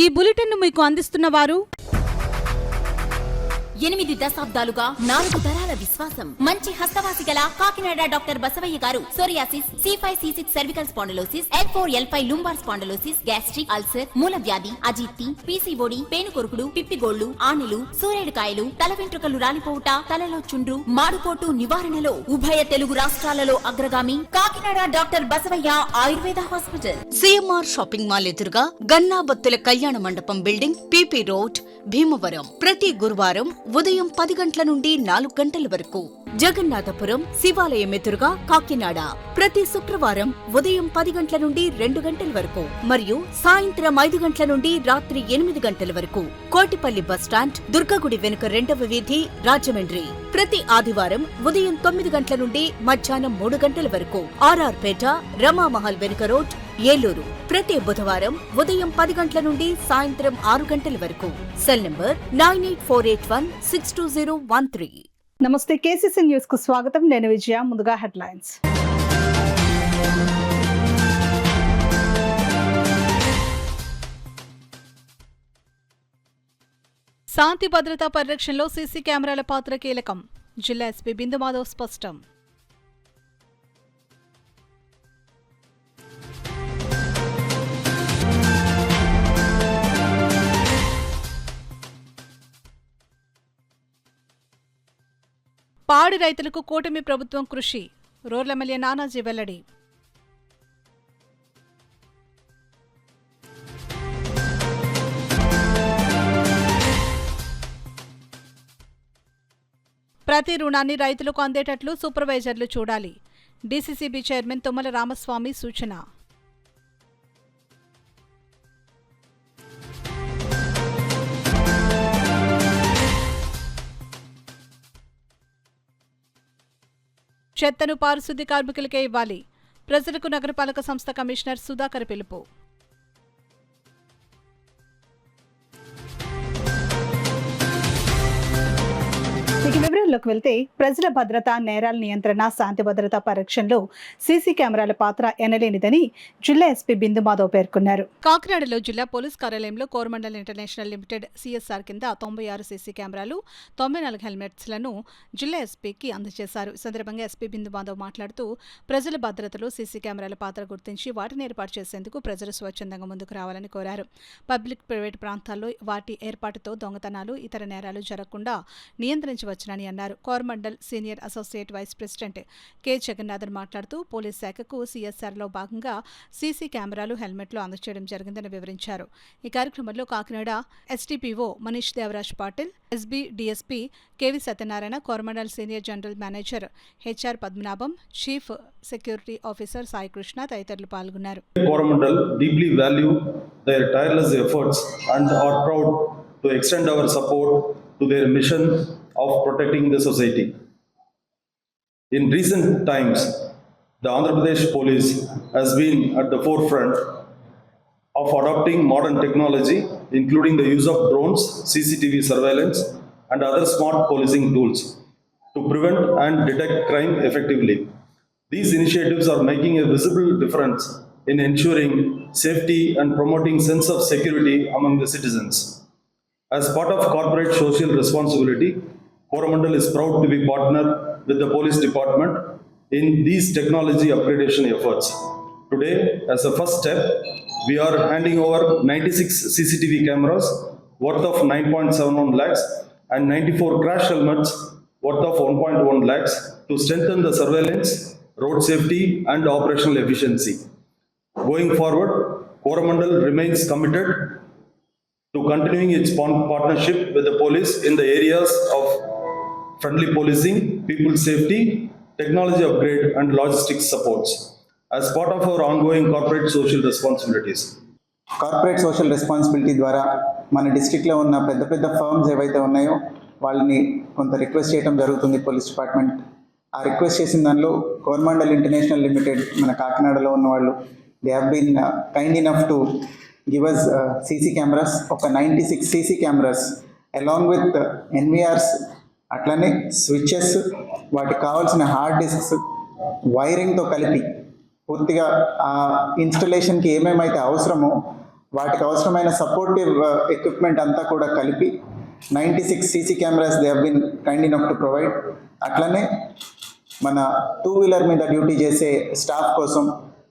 ఈ బులెటిన్ మీకు అందిస్తున్న వారు 8 దశాబ్దాలుగా 4 తరాల విశ్వాసం. మంచి హస్తవాసి గల కాకినాడ డాక్టర్ బసవయ్య గారు psoriasis, C5C6 cervical spondylosis, L4L5 lumbar spondylosis, gastric ulcer, మూల వ్యాధి, అజీర్తి, పీసీఓడి, పేనుకొరుకుడు, పిప్పిగోళ్లు, ఆనెలు, సూరేడుకాయలు, తల వెంట్రుకలు రాలిపోవుట, తలలో చుండ్రు, మాడుపోటు నివారణలో ఉభయ తెలుగు రాష్ట్రాలలో అగ్రగామి Kakinada doctor Basavaiah Ayurveda hospital. CMR shopping mall ఎదురుగా గన్నాబత్తుల కళ్యాణ మండపం బిల్డింగ్, పిపి రోడ్, భీమవరం. ప్రతి గురువారం ఉదయం 10 గంటల నుండి 4 గంటల వరకు. జగన్నాథపురం శివాలయం ఎదురుగా కాకినాడ ప్రతి శుక్రవారం ఉదయం 10 గంటల నుండి 2 గంటల వరకు మరియు సాయంత్రం 5 గంటల నుండి రాత్రి 8 గంటల వరకు. కోటిపల్లి బస్టాండ్, దుర్గగుడి వెనుక 2వ వీధి, రాజమండ్రి. ప్రతి ఆదివారం ఉదయం 9 గంటల నుండి మధ్యాహ్నం 3 గంటల వరకు. ఆర్ఆర్ పేట, రమామహల్ వెనుక రోడ్, ఏలూరు. ప్రతి బుధవారం ఉదయం 10 గంటల నుండి సాయంత్రం 6 గంటల వరకు. Cell number 9848162013. నమస్తే, కేసీసీ న్యూస్ కు స్వాగతం. నేను విజయ. ముందుగా హెడ్లైన్స్. శాంతి భద్రతా పరిరక్షణలో సీసీ కెమెరాల పాత్ర కీలకం. జిల్లా ఎస్పీ బిందు మాధవ్ స్పష్టం. పాడి రైతులకు కూటమి ప్రభుత్వం కృషి. రూరల్ ఎమ్మెల్యే నానాజీ వెల్లడి. ప్రతి రుణాన్ని రైతులకు అందేటట్లు సూపర్వైజర్లు చూడాలి. డీసీసీబీ చైర్మన్ తుమ్మల రామస్వామి సూచన. చెత్తను పారిశుద్ధ్య కార్మికులకే ఇవ్వాలి. ప్రజలకు నగరపాలక సంస్థ కమిషనర్ సుధాకర్ పిలుపు. ఇక వివరాల్లోకి వెళ్తే, ప్రజల భద్రత, నేరాల నియంత్రణ, శాంతి భద్రతా పరిరక్షణలో సీసీ కెమెరాల పాత్ర ఎనలేనిదని జిల్లా ఎస్పీ బిందు మాధవ్ పేర్కొన్నారు. కాకినాడలో జిల్లా పోలీస్ కార్యాలయంలో కోరమండల్ ఇంటర్నేషనల్ లిమిటెడ్ CSR కింద 96 సీసీ కెమెరాలు, 94 హెల్మెట్స్లను జిల్లా ఎస్పీకి అందజేశారు. ఈ సందర్భంగా ఎస్పీ బిందు మాధవ్ మాట్లాడుతూ, ప్రజల భద్రతలో సీసీ కెమెరాల పాత్ర గుర్తించి వాటిని ఏర్పాటు చేసేందుకు ప్రజలు స్వచ్ఛందంగా ముందుకు రావాలని కోరారు. పబ్లిక్, ప్రైవేట్ ప్రాంతాల్లో వాటి ఏర్పాటుతో దొంగతనాలు, ఇతర నేరాలు జరగకుండా నియంత్రించవచ్చునని అన్నారు. Coromandel senior associate vice president K Jagannathan మాట్లాడుతూ, పోలీస్ శాఖకు CSRలో భాగంగా సీసీ కెమెరాలు, హెల్మెట్లు అందజేయడం జరిగిందని వివరించారు. ఈ కార్యక్రమంలో Kakinada SDPO Manish Devaraj Patil, SB DSP K V Satyanarayana, Coromandel senior general manager HR Padmanabham, chief security officer Sai Krishna తదితరులు పాల్గొన్నారు. Coromandel deeply value their tireless efforts and are proud to extend our support to their mission of protecting the society. In recent times, the Andhra Pradesh Police has been at the forefront of adopting modern technology, including the use of drones, CCTV surveillance, and other smart policing tools to prevent and detect crime effectively. These initiatives are making a visible difference in ensuring safety and promoting sense of security among the citizens. As part of corporate social responsibility, Coromandel is proud to be partner with the police department in these technology upgradation efforts. Today, as a first step, we are handing over 96 CCTV cameras worth of 9.71 lakhs and 94 crash helmets worth of 1.1 lakhs to strengthen the surveillance, road safety and operational efficiency. Going forward, Coromandel remains committed to continuing its partnership with the police in the areas of friendly policing, people safety, technology upgrade and logistics supports as part of our ongoing corporate social responsibilities. Corporate social responsibility ద్వారా మన డిస్ట్రిక్ట్లో ఉన్న పెద్ద పెద్ద firms ఏవైతే ఉన్నాయో వాళ్ళని కొంత రిక్వెస్ట్ చేయడం జరుగుతుంది పోలీస్ డిపార్ట్మెంట్. ఆ రిక్వెస్ట్ చేసిన దానిలో కోరమండల్ ఇంటర్నేషనల్ లిమిటెడ్ మన కాకినాడలో ఉన్న వాళ్ళు they have been kind enough to give us CC cameras, ఒక 96 CC cameras along with NVRs, అట్లనే స్విచ్చెస్, వాటికి కావాల్సిన హార్డ్ డిస్క్స్, వైరింగ్తో కలిపి పూర్తిగా ఆ ఇన్స్టలేషన్కి ఏమేమైతే అవసరమో వాటికి అవసరమైన సపోర్టివ్ ఎక్విప్మెంట్ అంతా కూడా కలిపి 96 CC cameras they have been kind enough to provide. అట్లనే మన 2-వీలర్ మీద డ్యూటీ చేసే స్టాఫ్ కోసం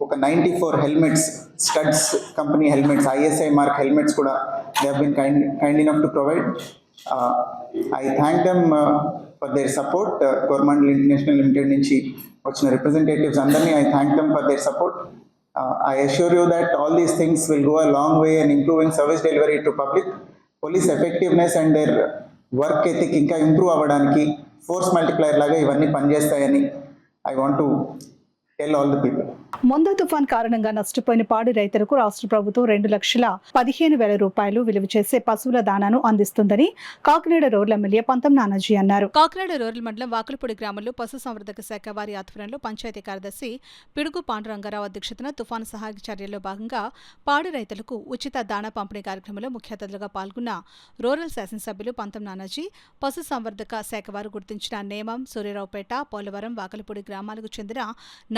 ఒక 94 helmets, studs company helmets, ISI mark helmets కూడా they have been kind enough to provide. I thank them for their support. Coromandel International Limited నుంచి వచ్చిన representatives అందరినీ I thank them for their support. I assure you that all these things will go a long way in improving service delivery to public. Police effectiveness and their work ethic ఇంకా improve అవ్వడానికి force multiplier లాగా ఇవన్నీ పనిచేస్తాయని I want to tell all the people. Montha తుఫాన్ కారణంగా నష్టపోయిన పాడి రైతులకు రాష్ట్ర ప్రభుత్వం 2,15,000 రూపాయలు విలువ చేసే పశువుల దానాను అందిస్తుందని కాకినాడ రూరల్ ఎమ్మెల్యే పంతం నానాజీ అన్నారు. కాకినాడ రూరల్ మండలం వాకులపూడి గ్రామంలో పశుసంవర్ధక శాఖ వారి ఆధ్వర్యంలో పంచాయతీ కార్యదర్శి పిడుగు పాండురంగారావు అధ్యక్షతన తుఫాను సహాయక చర్యల్లో భాగంగా పాడి రైతులకు ఉచిత దాణా పంపిణీ కార్యక్రమంలో ముఖ్య అతిథులుగా పాల్గొన్న రూరల్ శాసనసభ్యులు పంతం నానాజీ పశుసంవర్ధక శాఖ వారు గుర్తించిన నేమం, సూర్యరావుపేట, పోలవరం, వాకులపూడి గ్రామాలకు చెందిన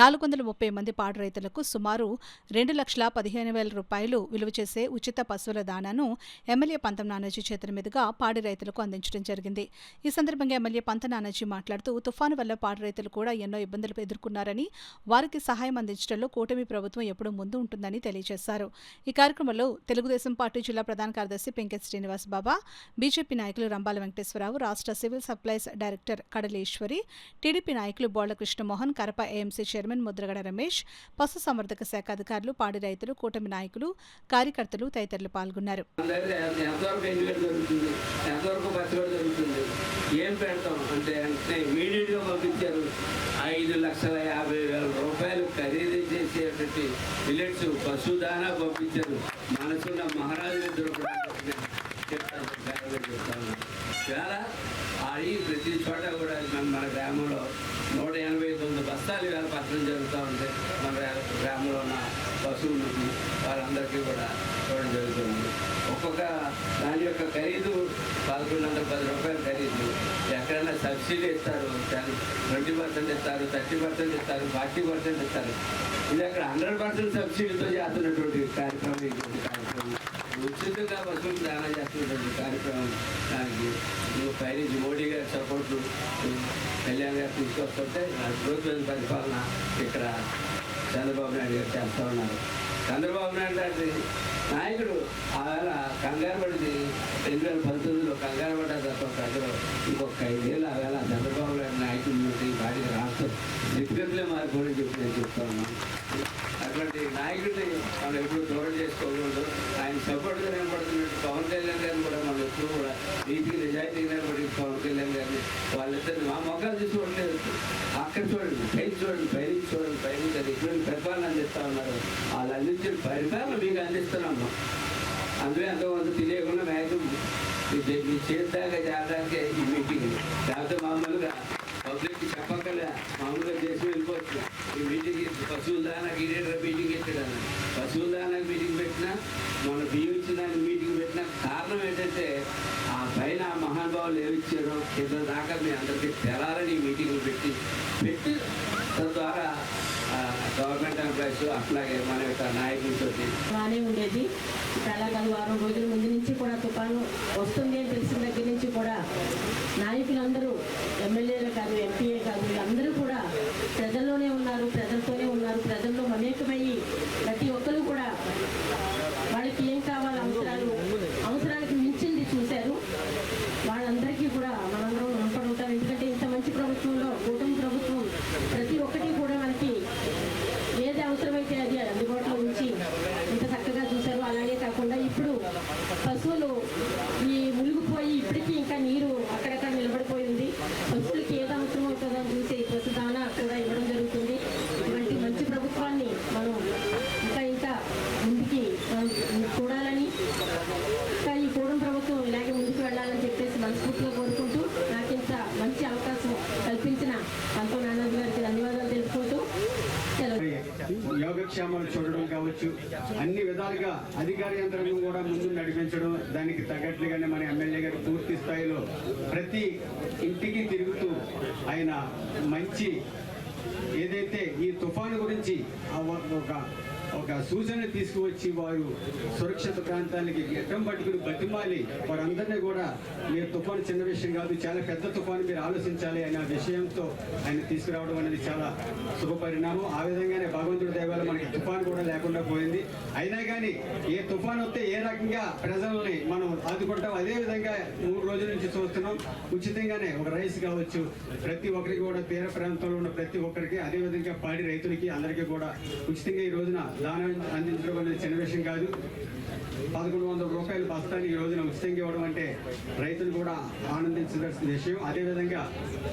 430 మంది పాడి రైతులకు సుమారు 2,15,000 రూపాయలు విలువ చేసే ఉచిత పశువుల దాణాను ఎమ్మెల్యే పంతం నానాజీ చేతుల మీదుగా పాడి రైతులకు అందించడం జరిగింది. ఈ సందర్భంగా ఎమ్మెల్యే పంతం నానాజీ మాట్లాడుతూ తుఫాను వల్ల పాడి రైతులు కూడా ఎన్నో ఇబ్బందులు ఎదుర్కొన్నారని, వారికి సహాయం అందించడంలో కూటమి ప్రభుత్వం ఎప్పుడూ ముందు ఉంటుందని తెలియజేశారు. ఈ కార్యక్రమంలో తెలుగుదేశం పార్టీ జిల్లా ప్రధాన కార్యదర్శి పెంకెత్ శ్రీనివాస్ బాబా, బీజేపీ నాయకులు రంబాల వెంకటేశ్వరరావు, రాష్ట్ర సివిల్ సప్లైస్ డైరెక్టర్ కడలి ఈశ్వరి, టీడీపీ నాయకులు బోళ్ల కృష్ణమోహన్, కరప ఏఎంసీ చైర్మన్ ముద్రగడ రమేష్, పశుసంవర్ధక శాఖ అధికారులు, పాడి రైతులు, కూటమి నాయకులు, కార్యకర్తలు తదితరులు పాల్గొన్నారు. ఏం పెడతాం అంటే ఇమీడియట్గా పంపించారు. 5,50,000 రూపాయలు ఖరీదు చేసేటువంటి మిల్లెట్స్ పశుదానా పంపించారు. మనసున్న మహారాజు ఇద్దరు కూడా చెప్తాను. చాలా అది ప్రతి చోట కూడా మన గ్రామంలో 189 బస్తాలు వేల పత్రం జరుగుతూ ఉంటే మన గ్రామంలో ఉన్న పశువులకి వాళ్ళందరికీ కూడా ఇవ్వడం జరుగుతుంది. ఒక్కొక్క దాని యొక్క ఖరీదు 1,110 రూపాయల ఖరీదు. ఎక్కడైనా సబ్సిడీ ఇస్తారు, 20% ఇస్తారు, 30% ఇస్తారు, 40% ఇస్తారు. ఇది అక్కడ 100% సబ్సిడీతో చేస్తున్నటువంటి కార్యక్రమం. ఇటువంటి కార్యక్రమం ఉచితంగా పశువులు దానా చేస్తున్నటువంటి కార్యక్రమం. దానికి పైనుంచి మోడీ గారి సపోర్టు, కళ్యాణ్ గారు తీసుకొస్తుంటే ప్రభుత్వ పరిపాలన ఇక్కడ చంద్రబాబు నాయుడు గారు చేస్తూ ఉన్నారు. చంద్రబాబు నాయుడు గారి నాయకుడు ఆవేళ కంగారు పడింది. 2019లో కంగారు పడ్డా తప్ప ప్రజలు ఇంకొక 5 ఏళ్ళు ఆవేళ చంద్రబాబు నాయుడు నాయకుడు వాడికి రాష్ట్రం దిగ్గజలే మారిపోయి చెప్పి నేను చెప్తా ఉన్నాను. అటువంటి నాయకుడిని మనం ఎప్పుడు దూరం చేసుకోకూడదు. ఆయన సపోర్ట్గా నిలబడుతున్నట్టు పవన్ కళ్యాణ్ గారిని కూడా మనం ఎప్పుడు కూడా నీతికి నిజాయితీగా నిలబడి పవన్ కళ్యాణ్ గారిని వాళ్ళిద్దరిని మా మొక్కలు తీసుకోవట్లేదు. అక్కడ చూడండి, పైకి చూడండి, పైకి చూడండి, పైకి అది ఎటువంటి పరిపాలన అందిస్తూ ఉన్నారు. వాళ్ళు అందించిన పరిపాలన మీకు అందిస్తున్నాము. అందుకే అంతకుముందు తెలియకుండా మ్యాక్సిమం మీ చేద్దాకా చేరడానికే ఈ మీటింగ్. లేకపోతే మామూలుగా పబ్లిక్కి చెప్పక్కలే మామూలుగా చేసి వెళ్ళిపోవచ్చు. ఈ మీటింగ్ పశువుల దానాకి మీటింగ్ పెట్టాను. పశువుల దానాకి మీటింగ్ పెట్టినా, మన బియ్యం ఇచ్చడానికి మీటింగ్ పెట్టినా కారణం ఏంటంటే ఆ పైన మహానుభావులు ఏమిచ్చారో కింద దాకా మీ అందరికీ తెలాలని మీటింగ్లు పెట్టి తద్వారా గవర్నమెంట్ ఎంప్లాయీస్ అట్లాగే మన యొక్క నాయకులతో బాగానే ఉండేది. చాలా కాదు, వారం రోజుల ముందు నుంచి కూడా తుఫాను వస్తుంది అని తెలిసిన దగ్గర నుంచి కూడా నాయకులందరూ, ఎమ్మెల్యేలు కాదు, ఎంపీఏ కాదు, వీళ్ళందరూ కూడా ప్రజల్లోనే ఉన్నారు, ప్రజలతోనే ఉన్నారు. ప్రజల్లో మమేకమయ్యి ప్రతి ఒక్కరూ కూడా వాళ్ళకి ఏం కావాలి, అవసరానికి మించింది చూశారు. వాళ్ళందరికీ కూడా మనందరం రుణపడి ఉంటాం. ఎందుకంటే ఇంత మంచి ప్రభుత్వంలో, కూటమి ప్రభుత్వం ప్రతి ఒక్కటి కూడా మనకి ఏది అవసరమైతే అది అందుబాటులో ఉంచి ఇంత చక్కగా చూశారు. అలాగే కాకుండా ఇప్పుడు పశువులు ఈ మునిగిపోయి ఇప్పటికీ ఇంకా నీరు అక్కడక్కడ నిలబడిపోయింది. పశువులకి ఏది అవసరం అవుతుందో అని చూసి పశు దానా కూడా ఇవ్వడం జరుగుతుంది. ఇటువంటి మంచి ప్రభుత్వాన్ని మనం ఇంకా ముందుకి చూడాలని, ఇంకా ఈ కూటమి ప్రభుత్వం ఇలాగే ముందుకు వెళ్ళాలని చెప్పేసి మనస్ఫూర్తిగా కోరుకుంటూ నాకు ఇంత మంచి అవకాశం కల్పించిన పంతం నానాజీ గారికి ధన్యవాదాలు తెలుపుకుంటూ యోగక్షేమాలు చూడడం కావచ్చు, అన్ని విధాలుగా అధికార యంత్రాంగం కూడా ముందు నడిపించడం, దానికి తగ్గట్లుగానే మన ఎమ్మెల్యే గారు పూర్తి స్థాయిలో ప్రతి ఇంటికి తిరుగుతూ ఆయన మంచి ఏదైతే ఈ తుఫాను గురించి ఒక ఒక సూచన తీసుకువచ్చి వారు సురక్షిత ప్రాంతానికి ఎట్టం పట్టుకుని బతిమాలి వారందరినీ కూడా మీరు తుఫాను చిన్న విషయం కాదు, చాలా పెద్ద తుఫాను మీరు ఆలోచించాలి అనే విషయంతో ఆయన తీసుకురావడం అనేది చాలా శుభ పరిణామం. ఆ విధంగానే భగవంతుడి దయ వల్ల మనకి తుఫాను కూడా లేకుండా పోయింది. అయినా కానీ ఏ తుఫాను వస్తే ఏ రకంగా ప్రజల్ని మనం ఆదుకుంటాం, అదే విధంగా 3 రోజుల నుంచి చూస్తున్నాం. ఉచితంగానే ఒక రైస్ కావచ్చు ప్రతి ఒక్కరికి కూడా, తీర ప్రాంతంలో ఉన్న ప్రతి ఒక్కరికి, అదేవిధంగా పాడి రైతులకి అందరికీ కూడా ఉచితంగా ఈ రోజున దానం అందించడం అనేది చిన్న విషయం కాదు. 1100 రూపాయలు బస్తాన్ని ఈ రోజున ఉచితంగా ఇవ్వడం అంటే రైతులు కూడా ఆనందించాల్సిన విషయం. అదేవిధంగా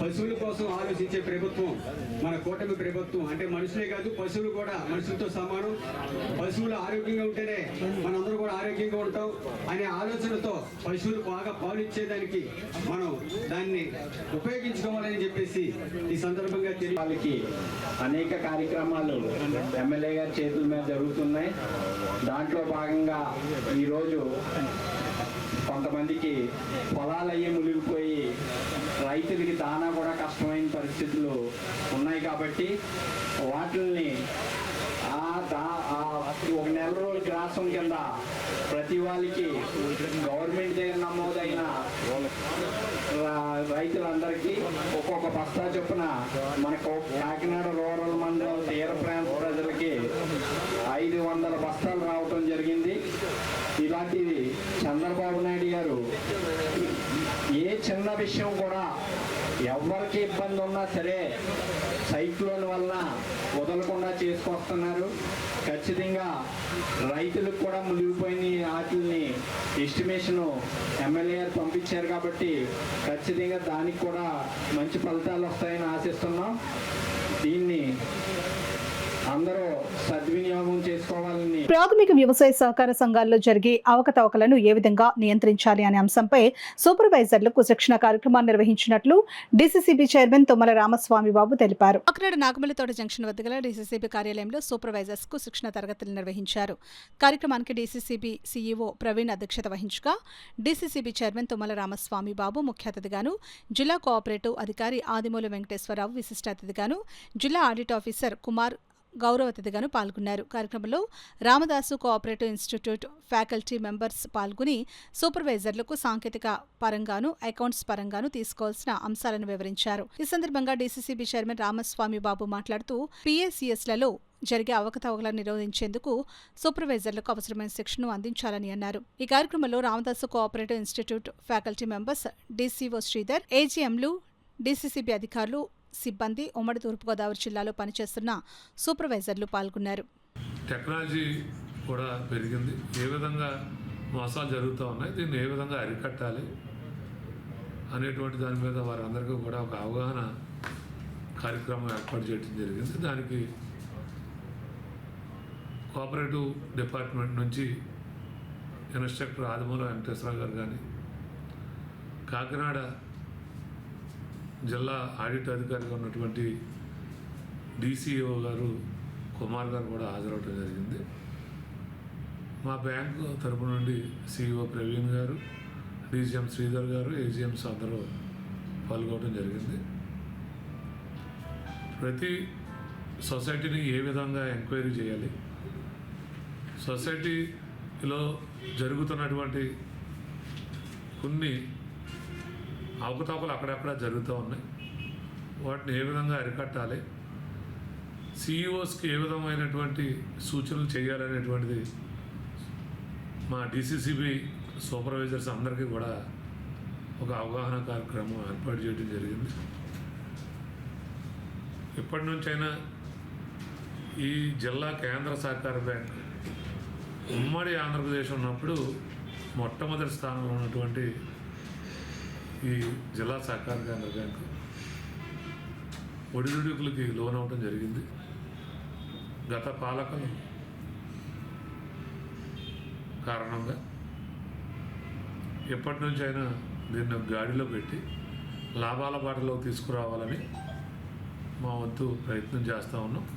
పశువుల కోసం ఆలోచించే ప్రభుత్వం మన కూటమి ప్రభుత్వం. అంటే మనుషులే కాదు, పశువులు కూడా మనుషులతో సమానం. పశువులు ఆరోగ్యంగా ఉంటేనే మనందరూ కూడా ఆరోగ్యంగా ఉంటాం అనే ఆలోచనతో పశువులు బాగా పాలిచ్చేదానికి మనం దాన్ని ఉపయోగించుకోవాలని చెప్పేసి ఈ సందర్భంగా వాళ్ళకి అనేక కార్యక్రమాలు ఎమ్మెల్యే గారి చేతుల మీద జరుగుతున్నాయి. దాంట్లో భాగంగా ఈరోజు కొంతమందికి పొలాలయ్యే మునిగిపోయి రైతులకి దానా కూడా కష్టమైన పరిస్థితులు ఉన్నాయి. కాబట్టి వాటిల్ని ఒక నెల రోజుల గ్రాసం కింద ప్రతి వాళ్ళకి గవర్నమెంట్ దగ్గర నమోదైన రైతులందరికీ ఒక్కొక్క బస్తా చొప్పున మనకు కాకినాడ రూరల్ మండలం తీర ప్రాంత ప్రజలకి 500 బస్తాలు రావటం జరిగింది. ఇలాంటిది చంద్రబాబు నాయుడు గారు ఏ చిన్న విషయం కూడా ఎవరికి ఇబ్బంది ఉన్నా సరే సైక్లోన్ వలన వదలకుండా చేసుకొస్తున్నారు. ఖచ్చితంగా రైతులకు కూడా మునిగిపోయిన వాటిని ఎస్టిమేషన్ ఎమ్మెల్యే గారు పంపించారు కాబట్టి ఖచ్చితంగా దానికి కూడా మంచి ఫలితాలు వస్తాయని ఆశిస్తున్నాం. దీన్ని అందరూ సద్వినియోగం చేసుకోవాలని. ప్రాథమిక వ్యవసాయ సహకార సంఘాల్లో జరిగే అవకతవకలను ఏ విధంగా నియంత్రించాలి అనే అంశంపై సూపర్వైజర్లకు శిక్షణ కార్యక్రమాన్ని నిర్వహించినట్లు డీసీసీబీ చైర్మన్ తుమ్మల రామస్వామి బాబు తెలిపారు. కాకినాడ నాగమల్లితోట జంక్షన్ వద్ద గల డీసీసీబీ కార్యాలయంలో సూపర్వైజర్స్ కు శిక్షణ తరగతులు నిర్వహించారు. కార్యక్రమానికి డీసీసీబీ సీఈఓ ప్రవీణ్ అధ్యక్షత వహించగా డీసీసీబీ చైర్మన్ తుమ్మల రామస్వామి బాబు ముఖ్య అతిథిగాను, జిల్లా కోఆపరేటివ్ అధికారి ఆదిమూల వెంకటేశ్వరరావు విశిష్ట అతిథిగాను, జిల్లా ఆడిట్ ఆఫీసర్ కుమార్ గౌరవ అతిథిగాను పాల్గొన్నారు. కార్యక్రమంలో Ramadasu cooperative institute faculty members పాల్గొని సూపర్వైజర్లకు సాంకేతిక పరంగాను, అకౌంట్స్ పరంగాను తీసుకోవాల్సిన అంశాలను వివరించారు. ఈ సందర్భంగా డీసీసీబీ చైర్మన్ రామస్వామి బాబు మాట్లాడుతూ పీఏసీఎస్లలో జరిగే అవకతవకలను నిరోధించేందుకు సూపర్వైజర్లకు అవసరమైన శిక్షణను అందించాలని అన్నారు. ఈ కార్యక్రమంలో Ramadasu cooperative institute faculty members, DCO Sridhar, ఏజీఎంలు, డీసీసీబీ అధికారులు, సిబ్బంది, ఉమ్మడి తూర్పుగోదావరి జిల్లాలో పనిచేస్తున్న సూపర్వైజర్లు పాల్గొన్నారు. టెక్నాలజీ కూడా పెరిగింది. ఏ విధంగా మోసాలు జరుగుతూ ఉన్నాయి, దీన్ని ఏ విధంగా అరికట్టాలి అనేటువంటి దాని మీద వారందరికీ కూడా ఒక అవగాహన కార్యక్రమం ఏర్పాటు చేయడం జరిగింది. దానికి కోఆపరేటివ్ డిపార్ట్మెంట్ నుంచి ఇన్స్ట్రక్టర్ ఆదిమూల వెంకటేశ్వరరావు గారు కానీ, కాకినాడ జిల్లా ఆడిట్ అధికారిగా ఉన్నటువంటి డీసీఓ గారు కుమార్ గారు కూడా హాజరవడం జరిగింది. మా బ్యాంకు తరపు నుండి సిఇఓ ప్రవీణ్ గారు, డీజీఎం శ్రీధర్ గారు, ఏజీఎంస్ అందరూ పాల్గొనడం జరిగింది. ప్రతి సొసైటీని ఏ విధంగా ఎంక్వైరీ చేయాలి, సొసైటీలో జరుగుతున్నటువంటి కొన్ని అవకతవకలు అక్కడక్కడ జరుగుతూ ఉన్నాయి, వాటిని ఏ విధంగా అరికట్టాలి, సిఇఓస్కి ఏ విధమైనటువంటి సూచనలు చేయాలనేటువంటిది మా డీసీసీబీ సూపర్వైజర్స్ అందరికీ కూడా ఒక అవగాహన కార్యక్రమం ఏర్పాటు చేయడం జరిగింది. ఇప్పటి నుంచైనా ఈ జిల్లా కేంద్ర సహకార బ్యాంక్ ఉమ్మడి ఆంధ్రప్రదేశ్ ఉన్నప్పుడు మొట్టమొదటి స్థానంలో ఉన్నటువంటి ఈ జిల్లా సహకార కేంద్ర బ్యాంకు ఒడిదుడుకులకి లోన్ అవటం జరిగింది. గత పాలకులు కారణంగా ఎప్పటి నుంచైనా దీన్ని గాడిలో పెట్టి లాభాల బాటలో తీసుకురావాలని మా వంతు ప్రయత్నం చేస్తూ ఉన్నాం.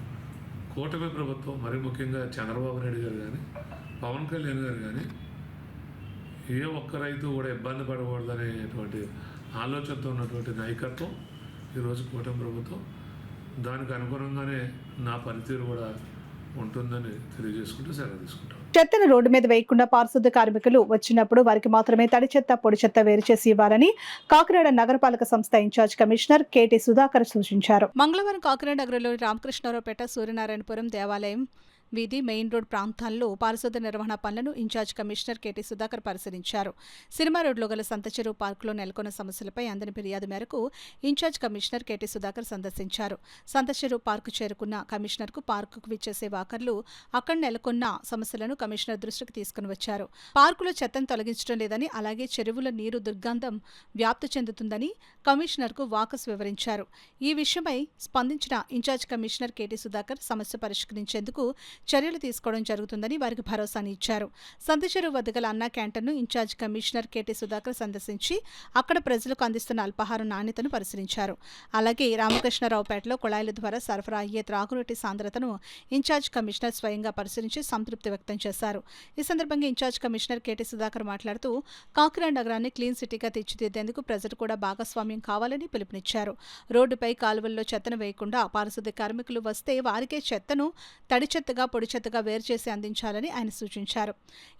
కూటమి ప్రభుత్వం, మరి ముఖ్యంగా చంద్రబాబు నాయుడు గారు కానీ, పవన్ కళ్యాణ్ గారు కానీ ఏ ఒక్క రైతు కూడా ఇబ్బంది పడకూడదనేటువంటి ఆలోచనతో ఉన్నటువంటి నాయకత్వం ఈరోజు కూటమి ప్రభుత్వం. దానికి అనుగుణంగానే నా పనితీరు కూడా ఉంటుందని తెలియజేసుకుంటూ సెలవు తీసుకుంటాం. చెత్తను రోడ్డు మీద వేయకుండా పారిశుద్ధ్య కార్మికులు వచ్చినప్పుడు వారికి మాత్రమే తడి చెత్త, పొడి చెత్త వేరు చేసి ఇవ్వాలని కాకినాడ నగరపాలక సంస్థ ఇన్ఛార్జ్ కమిషనర్ కెటి సుధాకర్ సూచించారు. మంగళవారం కాకినాడ నగరంలోని రామకృష్ణారావుపేట, సూర్యనారాయణపురం దేవాలయం వీధి, మెయిన్ రోడ్ ప్రాంతాల్లో పారిశుద్ధ్య నిర్వహణ పనులను ఇన్ఛార్జ్ కమిషనర్ కెటి సుధాకర్ పరిశీలించారు. సినిమా రోడ్లో గల సంతచెరువు పార్కులో నెలకొన్న సమస్యలపై అందిన ఫిర్యాదు మేరకు ఇన్ఛార్జ్ కమిషనర్ కెటి సుధాకర్ సందర్శించారు. సంతచెరువు పార్కు చేరుకున్న కమిషనర్కు పార్కుకు విచ్చేసే వాకర్లు అక్కడ నెలకొన్న సమస్యలను కమిషనర్ దృష్టికి తీసుకుని వచ్చారు. పార్కులో చెత్తను తొలగించడం లేదని, అలాగే చెరువుల నీరు దుర్గంధం వ్యాప్తి చెందుతుందని కమిషనర్కు వాకర్స్ వివరించారు. ఈ విషయమై స్పందించిన ఇన్ఛార్జ్ కమిషనర్ కెటి సుధాకర్ సమస్య పరిష్కరించేందుకు చర్యలు తీసుకోవడం జరుగుతుందని వారికి భరోసాని ఇచ్చారు. సంతచెరువు వద్ద గల అన్నా క్యాంటీన్ను ఇన్ఛార్జ్ కమిషనర్ కెటి సుధాకర్ సందర్శించి అక్కడ ప్రజలకు అందిస్తున్న అల్పాహారం నాణ్యతను పరిశీలించారు. అలాగే రామకృష్ణారావుపేటలో కుళాయిల ద్వారా సరఫరా అయ్యే త్రాగునీటి సాంద్రతను ఇన్ఛార్జ్ కమిషనర్ స్వయంగా పరిశీలించి సంతృప్తి వ్యక్తం చేశారు. ఈ సందర్భంగా ఇన్ఛార్జ్ కమిషనర్ కెటి సుధాకర్ మాట్లాడుతూ కాకినాడ నగరాన్ని క్లీన్ సిటీగా తీర్చిదిద్దేందుకు ప్రజలు కూడా భాగస్వామ్యం కావాలని పిలుపునిచ్చారు. రోడ్డుపై కాలువల్లో చెత్తను వేయకుండా పారిశుద్ధ్య కార్మికులు వస్తే వారికే చెత్తను తడి చెత్తగా, పొడి చెత్తగా వేరు చేసి అందించాలని ఆయన సూచించారు.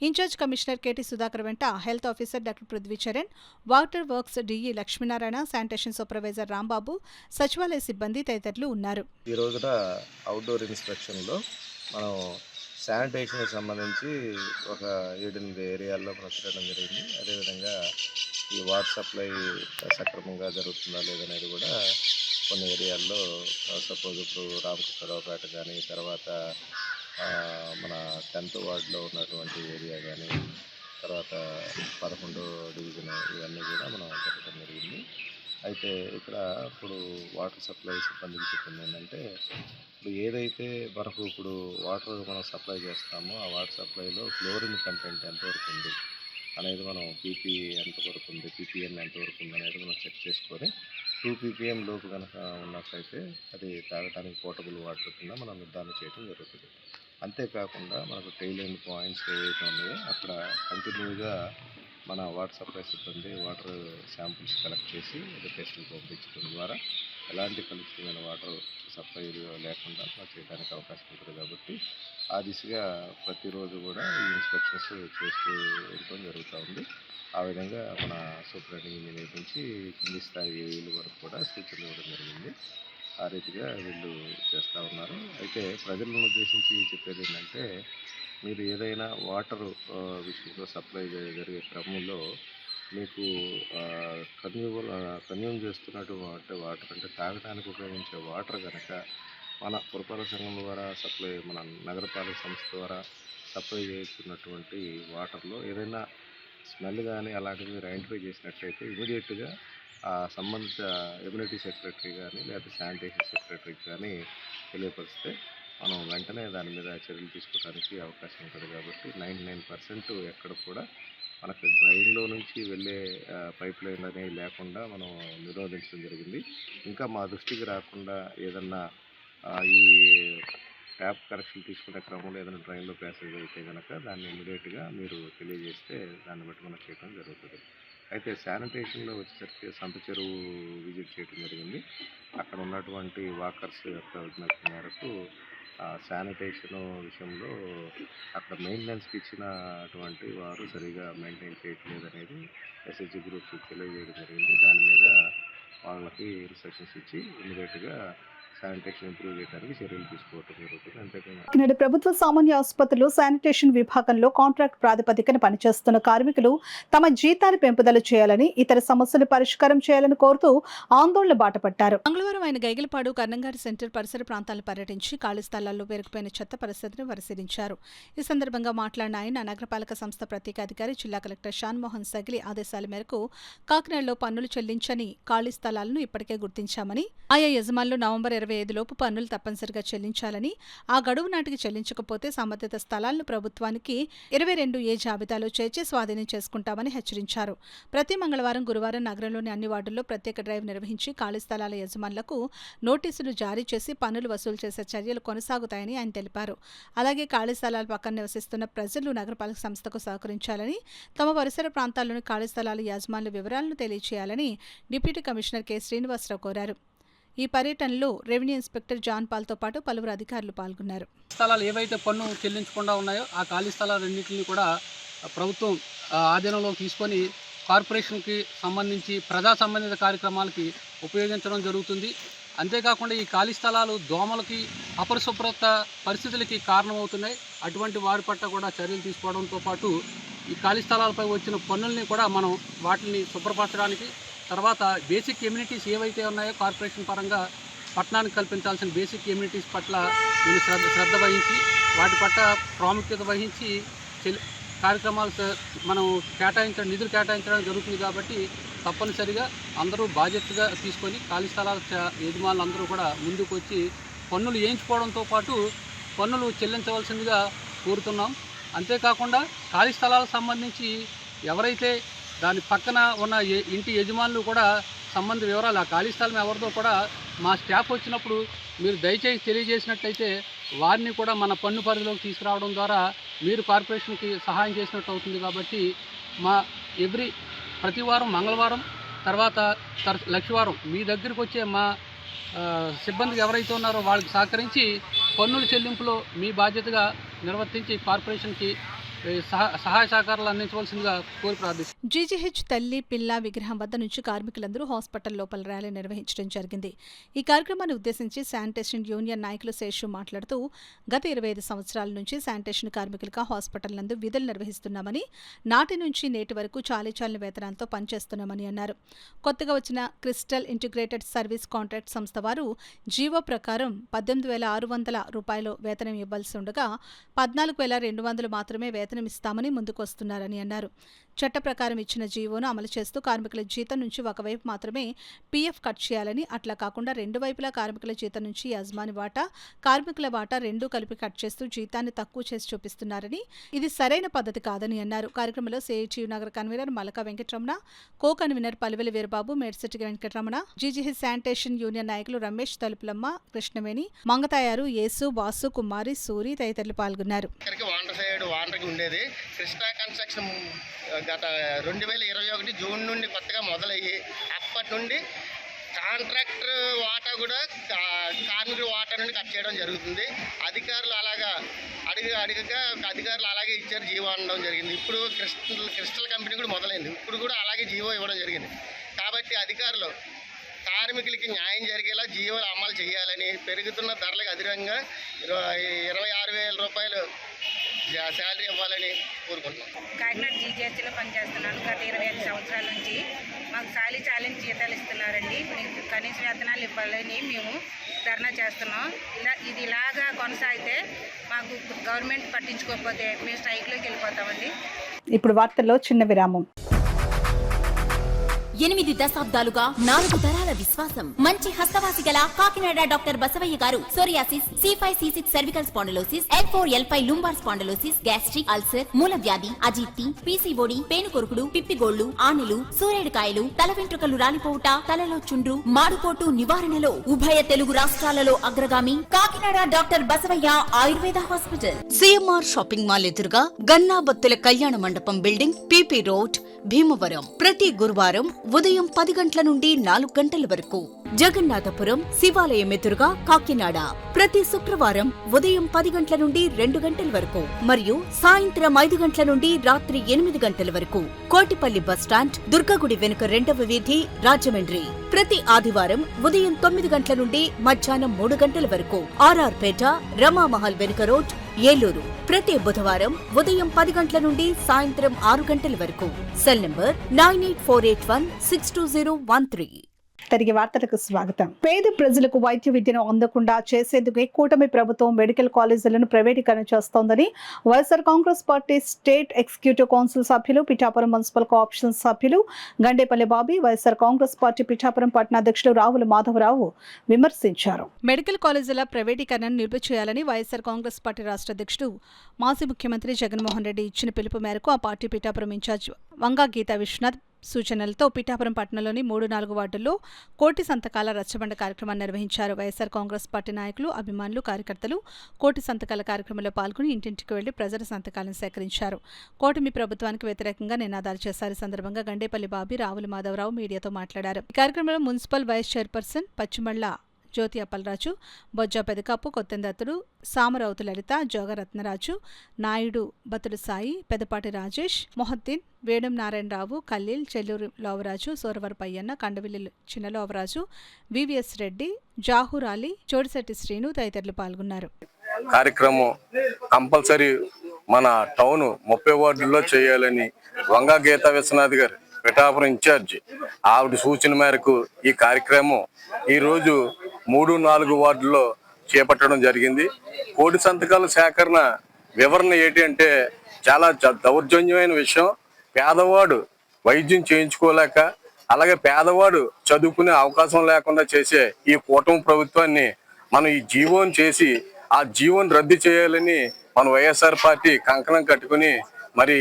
ఇన్ఛార్జ్ కమిషనర్ కెటి సుధాకర్ వెంట health officer doctor Prithvi Charan, water works DE Lakshminarayana, sanitation supervisor Rambabu, సచివాలయ సిబ్బంది తదితరులు ఉన్నారు. ఈ రోజున అవుట్డోర్ ఇన్స్పెక్షన్లో మనం శానిటేషన్కి సంబంధించి ఒక 7-8 ఏరియాల్లో మనం తిరగడం జరిగింది. అదేవిధంగా ఈ వాటర్ సప్లై సక్రమంగా జరుగుతుందా లేదనేది కూడా కొన్ని ఏరియాల్లో, సపోజ్ ఇప్పుడు రామకృష్ణారావుపేట కానీ, తర్వాత మన 10th వార్డులో ఉన్నటువంటి ఏరియా కానీ, తర్వాత 11వ డివిజన్, ఇవన్నీ కూడా మనం పెట్టడం జరిగింది. అయితే ఇక్కడ ఇప్పుడు వాటర్ సప్లై సిబ్బందికి చెప్పింది ఏంటంటే, ఇప్పుడు ఏదైతే మనకు ఇప్పుడు వాటర్ మనం సప్లై చేస్తామో ఆ వాటర్ సప్లైలో క్లోరిన్ కంటెంట్ ఎంతవరకు ఉంది అనేది మనం పీపీ ఎంతవరకు ఉంది, పీపీఎన్ ఎంతవరకు ఉంది అనేది మనం చెక్ చేసుకొని 2 ppm లోపు కనుక ఉన్నట్లయితే అది తాగడానికి పోర్టబుల్ వాటర్ కింద మనం నిర్ధారణ చేయడం జరుగుతుంది. అంతేకాకుండా మనకు టెయిల్ ఎండ్ పాయింట్స్ ఏవైతే ఉన్నాయో అక్కడ కంటిన్యూగా మన వాటర్ సప్లై సిబ్బంది వాటర్ శాంపుల్స్ కలెక్ట్ చేసి టెస్టులు పంపించడం ద్వారా ఎలాంటి కలుషితమైన వాటర్ సప్లై లేకుండా చేయడానికి అవకాశం ఉంటుంది. కాబట్టి ఆ దిశగా ప్రతిరోజు కూడా ఈ ఇన్స్పెక్షన్స్ చేస్తూ ఉండటం జరుగుతూ ఉంది. ఆ విధంగా మన సూపరింటెండెంట్ నుంచి కింది స్థాయి ఏఈల వరకు కూడా సూచనలు ఇవ్వడం జరిగింది. ఆ రీతిగా వీళ్ళు చేస్తూ ఉన్నారు. అయితే ప్రజలను ఉద్దేశించి చెప్పేది ఏంటంటే, మీరు ఏదైనా వాటర్ విషయంలో సప్లై జరిగే క్రమంలో మీకు కన్జ్యూమ్ చేస్తున్నటువంటి వాటర్ అంటే తాగడానికి ఉపయోగించే వాటర్ కనుక మన పురపాలక సంఘం ద్వారా సప్లై, మన నగరపాలక సంస్థ ద్వారా సప్లై చేస్తున్నటువంటి వాటర్లో ఏదైనా స్మెల్ కానీ అలాంటివి మీరు ఐడెంటిఫై చేసినట్లయితే ఇమీడియట్గా ఆ సంబంధిత ఇమ్యూనిటీ సెక్రటరీ కానీ లేకపోతే శానిటేషన్ సెక్రటరీకి కానీ తెలియపరిస్తే మనం వెంటనే దాని మీద చర్యలు తీసుకోవడానికి అవకాశం ఉంటుంది. కాబట్టి 99% ఎక్కడ కూడా మనకు డ్రైన్లో నుంచి వెళ్ళే పైప్ లైన్ అనేవి లేకుండా మనం నిరోధించడం జరిగింది. ఇంకా మా దృష్టికి రాకుండా ఏదన్నా ఈ ట్యాప్ కనెక్షన్ తీసుకునే క్రమంలో ఏదైనా డ్రైన్లో ప్యాసేజ్ అయితే కనుక దాన్ని ఇమీడియట్గా మీరు తెలియజేస్తే దాన్ని బట్టి మనం చేయడం జరుగుతుంది. అయితే శానిటేషన్లో వచ్చేసరికి సంతచెరువు విజిట్ చేయడం జరిగింది. అక్కడ ఉన్నటువంటి వాకర్స్ యొక్క విజ్ఞప్తి మేరకు శానిటేషన్ విషయంలో అక్కడ మెయింటెనెన్స్కి ఇచ్చినటువంటి వారు సరిగా మెయింటైన్ చేయట్లేదు అనేది ఎస్హెచ్జి గ్రూప్స్కి తెలియజేయడం జరిగింది. దాని మీద వాళ్ళకి ఇన్స్ట్రక్షన్స్ ఇచ్చి ఇమీడియట్గా శానిటేషన్ ఇంప్రూవ్ చేయడానికి చర్యలు తీసుకోవడం జరుగుతుంది. అంతేకాకుండా ప్రభుత్వ సామాన్య ఆసుపత్రిలో శానిటేషన్ విభాగంలో కాంట్రాక్ట్ ప్రాతిపదికన పనిచేస్తున్న కార్మికులు తమ జీతాలు పెంపుదల చేయాలని, ఇతర సమస్యలు పరిష్కారం చేయాలని కోరుతూ ఆందోళన బాటపట్టారు. మంగళవారం ఆయన గైగిలపాడు కర్నంగాడి సెంటర్ పరిసర ప్రాంతాలను పర్యటించి ఖాళీ స్థలాల్లో పేరుకుపోయిన చెత్త పరిస్థితిని పరిశీలించారు. ఈ సందర్భంగా మాట్లాడిన ఆయన నగరపాలక సంస్థ ప్రత్యేక అధికారి జిల్లా కలెక్టర్ షాన్మోహన్ సగిలి ఆదేశాల మేరకు కాకినాడలో పన్నులు చెల్లించని ఖాళీ స్థలాలను ఇప్పటికే గుర్తించామని, ఆయా యజమానులు నవంబర్ 25 లోపు పన్నులు తప్పనిసరిగా చెల్లించాలని, ఆ గడువు నాటికి చెల్లించకపోతే సంబంధిత స్థలాలను ప్రభుత్వానికి 22A జాబితాలో చేర్చి స్వాధీనం చేసుకుంటామని హెచ్చరించారు. ప్రతి మంగళవారం, గురువారం నగరంలోని అన్ని వార్డుల్లో ప్రత్యేక డ్రైవ్ నిర్వహించి ఖాళీ స్థలాల యజమానులకు నోటీసులు జారీ చేసి పన్నులు వసూలు చేసే చర్యలు కొనసాగుతాయని ఆయన తెలిపారు. అలాగే ఖాళీ స్థలాల పక్కన నివసిస్తున్న ప్రజలు నగరపాలక సంస్థకు సహకరించాలని, తమ పరిసర ప్రాంతాల్లోని ఖాళీ స్థలాల యజమానుల వివరాలను తెలియజేయాలని డిప్యూటీ కమిషనర్ కె శ్రీనివాసరావు కోరారు. ఈ పర్యటనలో రెవెన్యూ ఇన్స్పెక్టర్ జాన్ పాల్తో పాటు పలువురు అధికారులు పాల్గొన్నారు. స్థలాలు ఏవైతే పన్ను చెల్లించకుండా ఉన్నాయో ఆ ఖాళీ స్థలాలన్నింటినీ కూడా ప్రభుత్వం ఆధీనంలోకి తీసుకొని కార్పొరేషన్కి సంబంధించి ప్రజా సంబంధిత కార్యక్రమాలకి ఉపయోగించడం జరుగుతుంది. అంతేకాకుండా ఈ ఖాళీ స్థలాలు దోమలకి అపరిశుభ్రత పరిస్థితులకి కారణమవుతున్నాయి. అటువంటి వారి పట్ల కూడా చర్యలు తీసుకోవడంతో పాటు ఈ ఖాళీ స్థలాలపై వచ్చిన పన్నుల్ని కూడా మనం వాటిని శుభ్రపరచడానికి, తర్వాత బేసిక్ ఎమ్యూనిటీస్ ఏవైతే ఉన్నాయో కార్పొరేషన్ పరంగా పట్టణానికి కల్పించాల్సిన బేసిక్ ఎమ్యూనిటీస్ పట్ల నేను శ్రద్ధ వహించి వాటి పట్ల ప్రాముఖ్యత వహించి కార్యక్రమాలు మనం నిధులు కేటాయించడం జరుగుతుంది. కాబట్టి తప్పనిసరిగా అందరూ బాధ్యతగా తీసుకొని ఖాళీ స్థలాల యజమానులు అందరూ కూడా ముందుకు వచ్చి పన్నులు వేయించుకోవడంతో పాటు పన్నులు చెల్లించవలసిందిగా కోరుతున్నాం. అంతేకాకుండా ఖాళీ స్థలాలకు సంబంధించి ఎవరైతే దాని పక్కన ఉన్న ఇంటి యజమానులు కూడా సంబంధ వివరాలు ఆ ఖాళీ స్థలం ఎవరితో కూడా మా స్టాఫ్ వచ్చినప్పుడు మీరు దయచేసి తెలియజేసినట్లయితే వారిని కూడా మన పన్ను పరిధిలోకి తీసుకురావడం ద్వారా మీరు కార్పొరేషన్కి సహాయం చేసినట్టు అవుతుంది. కాబట్టి ప్రతి వారం మంగళవారం తర్వాత లక్షవారం మీ దగ్గరికి వచ్చే మా సిబ్బందికి ఎవరైతే ఉన్నారో వాళ్ళకి సహకరించి పన్నుల చెల్లింపులో మీ బాధ్యతగా నిర్వర్తించి కార్పొరేషన్కి సహాయ సహకారాలు అందించవలసిందిగా కోరి ప్రార్థిస్తున్నాను. జీజీహెచ్ తల్లి పిల్ల విగ్రహం వద్ద నుంచి కార్మికులందరూ హాస్పిటల్ లోపల ర్యాలీ నిర్వహించడం జరిగింది. ఈ కార్యక్రమాన్ని ఉద్దేశించి శానిటేషన్ యూనియన్ నాయకులు శేషు మాట్లాడుతూ గత 25 సంవత్సరాల నుంచి శానిటేషన్ కార్మికులుగా హాస్పిటల్ నందు విధులు నిర్వహిస్తున్నామని, నాటి నుంచి నేటి వరకు చాలీచాలని వేతనాలతో పనిచేస్తున్నామని అన్నారు. కొత్తగా వచ్చిన క్రిస్టల్ ఇంటిగ్రేటెడ్ సర్వీస్ కాంట్రాక్ట్ సంస్థ వారు జీవో ప్రకారం 18,600 రూపాయలు వేతనం ఇవ్వాల్సి ఉండగా 14,200 మాత్రమే వేతనం ఇస్తామని ముందుకొస్తున్నారని అన్నారు. చట్ట ప్రకారం ఇచ్చిన జీవోను అమలు చేస్తూ కార్మికుల జీతం నుంచి ఒకవైపు మాత్రమే పీఎఫ్ కట్ చేయాలని, అట్లా కాకుండా రెండు వైపులా కార్మికుల జీతం నుంచి యజమాని వాటా, కార్మికుల వాటా రెండూ కలిపి కట్ చేస్తూ జీతాన్ని తక్కువ చేసి చూపిస్తున్నారని, ఇది సరైన పద్ధతి కాదని అన్నారు. కార్యక్రమంలో సిఐటియు నగర convener Malaka Venkataramana, co convener Paliveli Veerababu, మేడ్సిటి వెంకటరమణ, జీజీహెచ్ శానిటేషన్ యూనియన్ నాయకులు రమేష్, తలుపులమ్మ, కృష్ణవేణి, మంగతాయారు, యేసు, బాసు, కుమారి, సూరి తదితరులు పాల్గొన్నారు. ఉండేది కృష్ణా కన్స్ట్రక్షన్ గత 2021 జూన్ నుండి కొత్తగా మొదలయ్యి అప్పటి నుండి కాంట్రాక్టర్ వాటా కూడా కార్మికుల వాటా నుండి కట్ చేయడం జరుగుతుంది. అధికారులు అలాగా అడిగగా అధికారులు అలాగే ఇచ్చారు, జీవో అనడం జరిగింది. ఇప్పుడు క్రిస్టల్ కంపెనీ కూడా మొదలైంది, ఇప్పుడు కూడా అలాగే జీవో ఇవ్వడం జరిగింది. కాబట్టి అధికారులు కార్మికులకి న్యాయం జరిగేలా జీవోలు అమలు చేయాలని, పెరుగుతున్న ధరలకు అధికంగా 26,000 రూపాయలు శాలరీ ఇవ్వాలని కోరుకుంటున్నాం. కాకినాడ జీజీహెచ్లో పనిచేస్తున్నాను. గత 25 సంవత్సరాల నుంచి మాకు చాలీచాలని జీతాలు ఇస్తున్నారండి. మీకు కనీస వేతనాలు ఇవ్వాలని మేము ధర్నా చేస్తున్నాం. ఇది ఇలాగా కొనసాగితే మాకు గవర్నమెంట్ పట్టించుకోకపోతే మేము స్ట్రైక్లోకి వెళ్ళిపోతామండి. ఇప్పుడు వార్తల్లో చిన్న విరామం. 8 దశాబ్దాలుగా 4 తరాల విశ్వాసం. మంచి హస్తవాసి గల కాకినాడ డాక్టర్ బసవయ్య గారు psoriasis, C5, C6 cervical spondylosis, L4, L5 lumbar spondylosis, gastric ulcer, మూల వ్యాధి, అజీర్తి, పీసీఓడి, పేనుకొరుకుడు, పిప్పిగోళ్లు, ఆనెలు, సూరేడుకాయలు, తల వెంట్రుకలు రాలిపోవుట, తలలో చుండ్రు, మాడుకోటు నివారణలో ఉభయ తెలుగు రాష్ట్రాలలో అగ్రగామి Kakinada doctor Basavaiah Ayurveda hospital. CMR shopping mall ఎదురుగా గన్నాబత్తుల కళ్యాణ మండపం బిల్డింగ్, పీపీ రోడ్, భీమవరం. ప్రతి గురువారం ఉదయం 10 గంటల నుండి 4 గంటల వరకు. జగన్నాథపురం శివాలయం ఎదురుగా కాకినాడ ప్రతి శుక్రవారం ఉదయం 10 గంటల నుండి 2 గంటల వరకు మరియు సాయంత్రం 5 గంటల నుండి రాత్రి 8 గంటల వరకు. కోటిపల్లి బస్టాండ్, దుర్గగుడి వెనుక 2వ వీధి, రాజమండ్రి. ప్రతి ఆదివారం ఉదయం 9 గంటల నుండి మధ్యాహ్నం 3 గంటల వరకు. ఆర్ఆర్ పేట, రమామహల్ వెనుక రోడ్, ఏలూరు. ప్రతి బుధవారం ఉదయం 10 గంటల నుండి సాయంత్రం 6 గంటల వరకు. Cell number 9848162013. తిరిగి వార్తలకు స్వాగతం. పేద ప్రజలకు వైద్య విద్యను అందకుండా చేసేందుకే కూటమి ప్రభుత్వం మెడికల్ కాలేజీలను ప్రైవేటీకరణ చేస్తోందని YSR Congress party state executive council సభ్యులు, పిఠాపురం మున్సిపల్ కోఆప్షన్ సభ్యులు గండేపల్లి బాబీ, వైఎస్ఆర్ కాంగ్రెస్ పార్టీ పిఠాపురం పట్టణ అధ్యక్షుడు రావుల మాధవరావు విమర్శించారు. మెడికల్ కాలేజీల ప్రైవేటీకరణను నిలిపిచేయాలని వైఎస్ఆర్ కాంగ్రెస్ పార్టీ రాష్ట్ర అధ్యక్షుడు, మాజీ ముఖ్యమంత్రి జగన్మోహన్ రెడ్డి ఇచ్చిన పిలుపు మేరకు ఆ పార్టీ పిఠాపురం ఇన్ఛార్జ్ వంగా గీతా విశ్వనాథ్ సూచనలతో పిఠాపురం పట్టణంలోని 3-4 వార్డుల్లో కోటి సంతకాల రచ్చబండ కార్యక్రమాన్ని నిర్వహించారు. వైఎస్ఆర్ కాంగ్రెస్ పార్టీ నాయకులు, అభిమానులు, కార్యకర్తలు కోటి సంతకాల కార్యక్రమంలో పాల్గొని ఇంటింటికి వెళ్లి ప్రజల సంతకాలను సేకరించారు. కూటమి ప్రభుత్వానికి వ్యతిరేకంగా నినాదాలు చేశారు. ఈ సందర్భంగా గండేపల్లి బాబీ, రావుల మాధవరావు మీడియాతో మాట్లాడారు. ఈ కార్యక్రమంలో మున్సిపల్ వైస్ చైర్పర్సన్ పచ్చిమళ్ల జ్యోతి అప్పలరాజు, బొజ్జ పెదకాపు, కొత్తెందత్తుడు, సామరౌతు లలిత, జోగరత్నరాజు, నాయుడు, బతుడు సాయి, పెదపాటి రాజేష్, మొహద్దీన్, వేణుం నారాయణరావు, కల్లీల్, చెల్లూరు లోవరాజు, సోరవరపయ్యన్న, కండవిల్లి చిన్నలోవరాజు, వివిఎస్ రెడ్డి, జాహూర్ అలీ, చోడిశెట్టి శ్రీను తదితరులు పాల్గొన్నారు. కార్యక్రమం కంపల్సరీ మన టౌన్ 30 వార్డుల్లో చేయాలని వంగా గీతా విశ్వనాథ్ గారు పిఠాపురం ఇన్ఛార్జి ఆవిడ సూచన మేరకు ఈ కార్యక్రమం ఈరోజు 3-4 వార్డుల్లో చేపట్టడం జరిగింది. కోటి సంతకాల సేకరణ వివరణ ఏంటి అంటే చాలా దౌర్జన్యమైన విషయం. పేదవాడు వైద్యం చేయించుకోలేక అలాగే పేదవాడు చదువుకునే అవకాశం లేకుండా చేసే ఈ కూటమి ప్రభుత్వాన్ని మనం ఈ జీవోని చేసి ఆ జీవోని రద్దు చేయాలని మన వైఎస్ఆర్ పార్టీ కంకణం కట్టుకుని మరి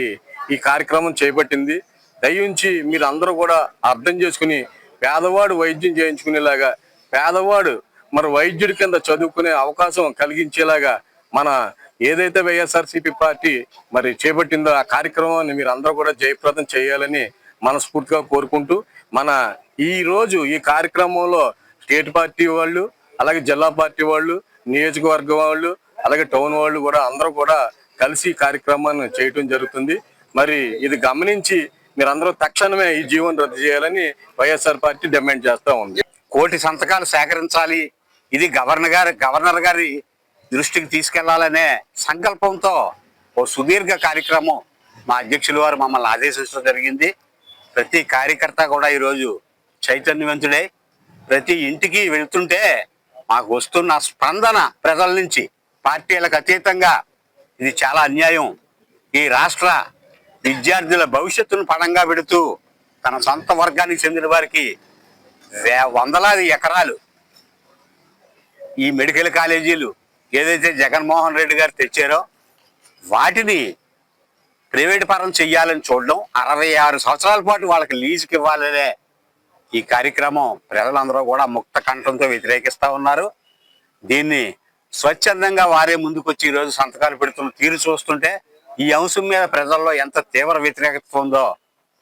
ఈ కార్యక్రమం చేపట్టింది. దయించి మీరు అందరూ కూడా అర్థం చేసుకుని పేదవాడు వైద్యం చేయించుకునేలాగా, పేదవాడు మరి వైద్యుడి కింద చదువుకునే అవకాశం కలిగించేలాగా మన ఏదైతే వైఎస్ఆర్సీపీ పార్టీ మరి చేపట్టిందో ఆ కార్యక్రమాన్ని మీరు అందరూ కూడా జయప్రదం చేయాలని మనస్ఫూర్తిగా కోరుకుంటూ, మన ఈ రోజు ఈ కార్యక్రమంలో స్టేట్ పార్టీ వాళ్ళు, అలాగే జిల్లా పార్టీ వాళ్ళు, నియోజకవర్గం వాళ్ళు, అలాగే టౌన్ వాళ్ళు కూడా అందరూ కూడా కలిసి కార్యక్రమాన్ని చేయటం జరుగుతుంది. మరి ఇది గమనించి మీరందరూ తక్షణమే ఈ జీవోని రద్దు చేయాలని వైఎస్ఆర్ పార్టీ డిమాండ్ చేస్తూ ఉంది. కోటి సంతకాలు సేకరించాలి, ఇది గవర్నర్ గారి దృష్టికి తీసుకెళ్లాలనే సంకల్పంతో ఓ సుదీర్ఘ కార్యక్రమం మా అధ్యక్షుల వారు మమ్మల్ని ఆదేశించడం జరిగింది. ప్రతి కార్యకర్త కూడా ఈరోజు చైతన్యవంతుడై ప్రతి ఇంటికి వెళ్తుంటే మాకు వస్తున్న స్పందన ప్రజల నుంచి పార్టీలకు అతీతంగా ఇది చాలా అన్యాయం. ఈ రాష్ట్ర విద్యార్థుల భవిష్యత్తును పణంగా పెడుతూ తన సొంత వర్గానికి చెందిన వారికి వందలాది ఎకరాలు ఈ మెడికల్ కాలేజీలు ఏదైతే జగన్మోహన్ రెడ్డి గారు తెచ్చారో వాటిని ప్రైవేట్ పరం చెయ్యాలని చూడడం, 66 సంవత్సరాల పాటు వాళ్ళకి లీజుకి ఇవ్వాలనే ఈ కార్యక్రమం ప్రజలందరూ కూడా ముక్త కంఠంతో వ్యతిరేకిస్తూ ఉన్నారు. దీన్ని స్వచ్ఛందంగా వారే ముందుకొచ్చి ఈరోజు సంతకాలు పెడుతున్న తీరు చూస్తుంటే ఈ అంశం మీద ప్రజల్లో ఎంత తీవ్ర వ్యతిరేకత ఉందో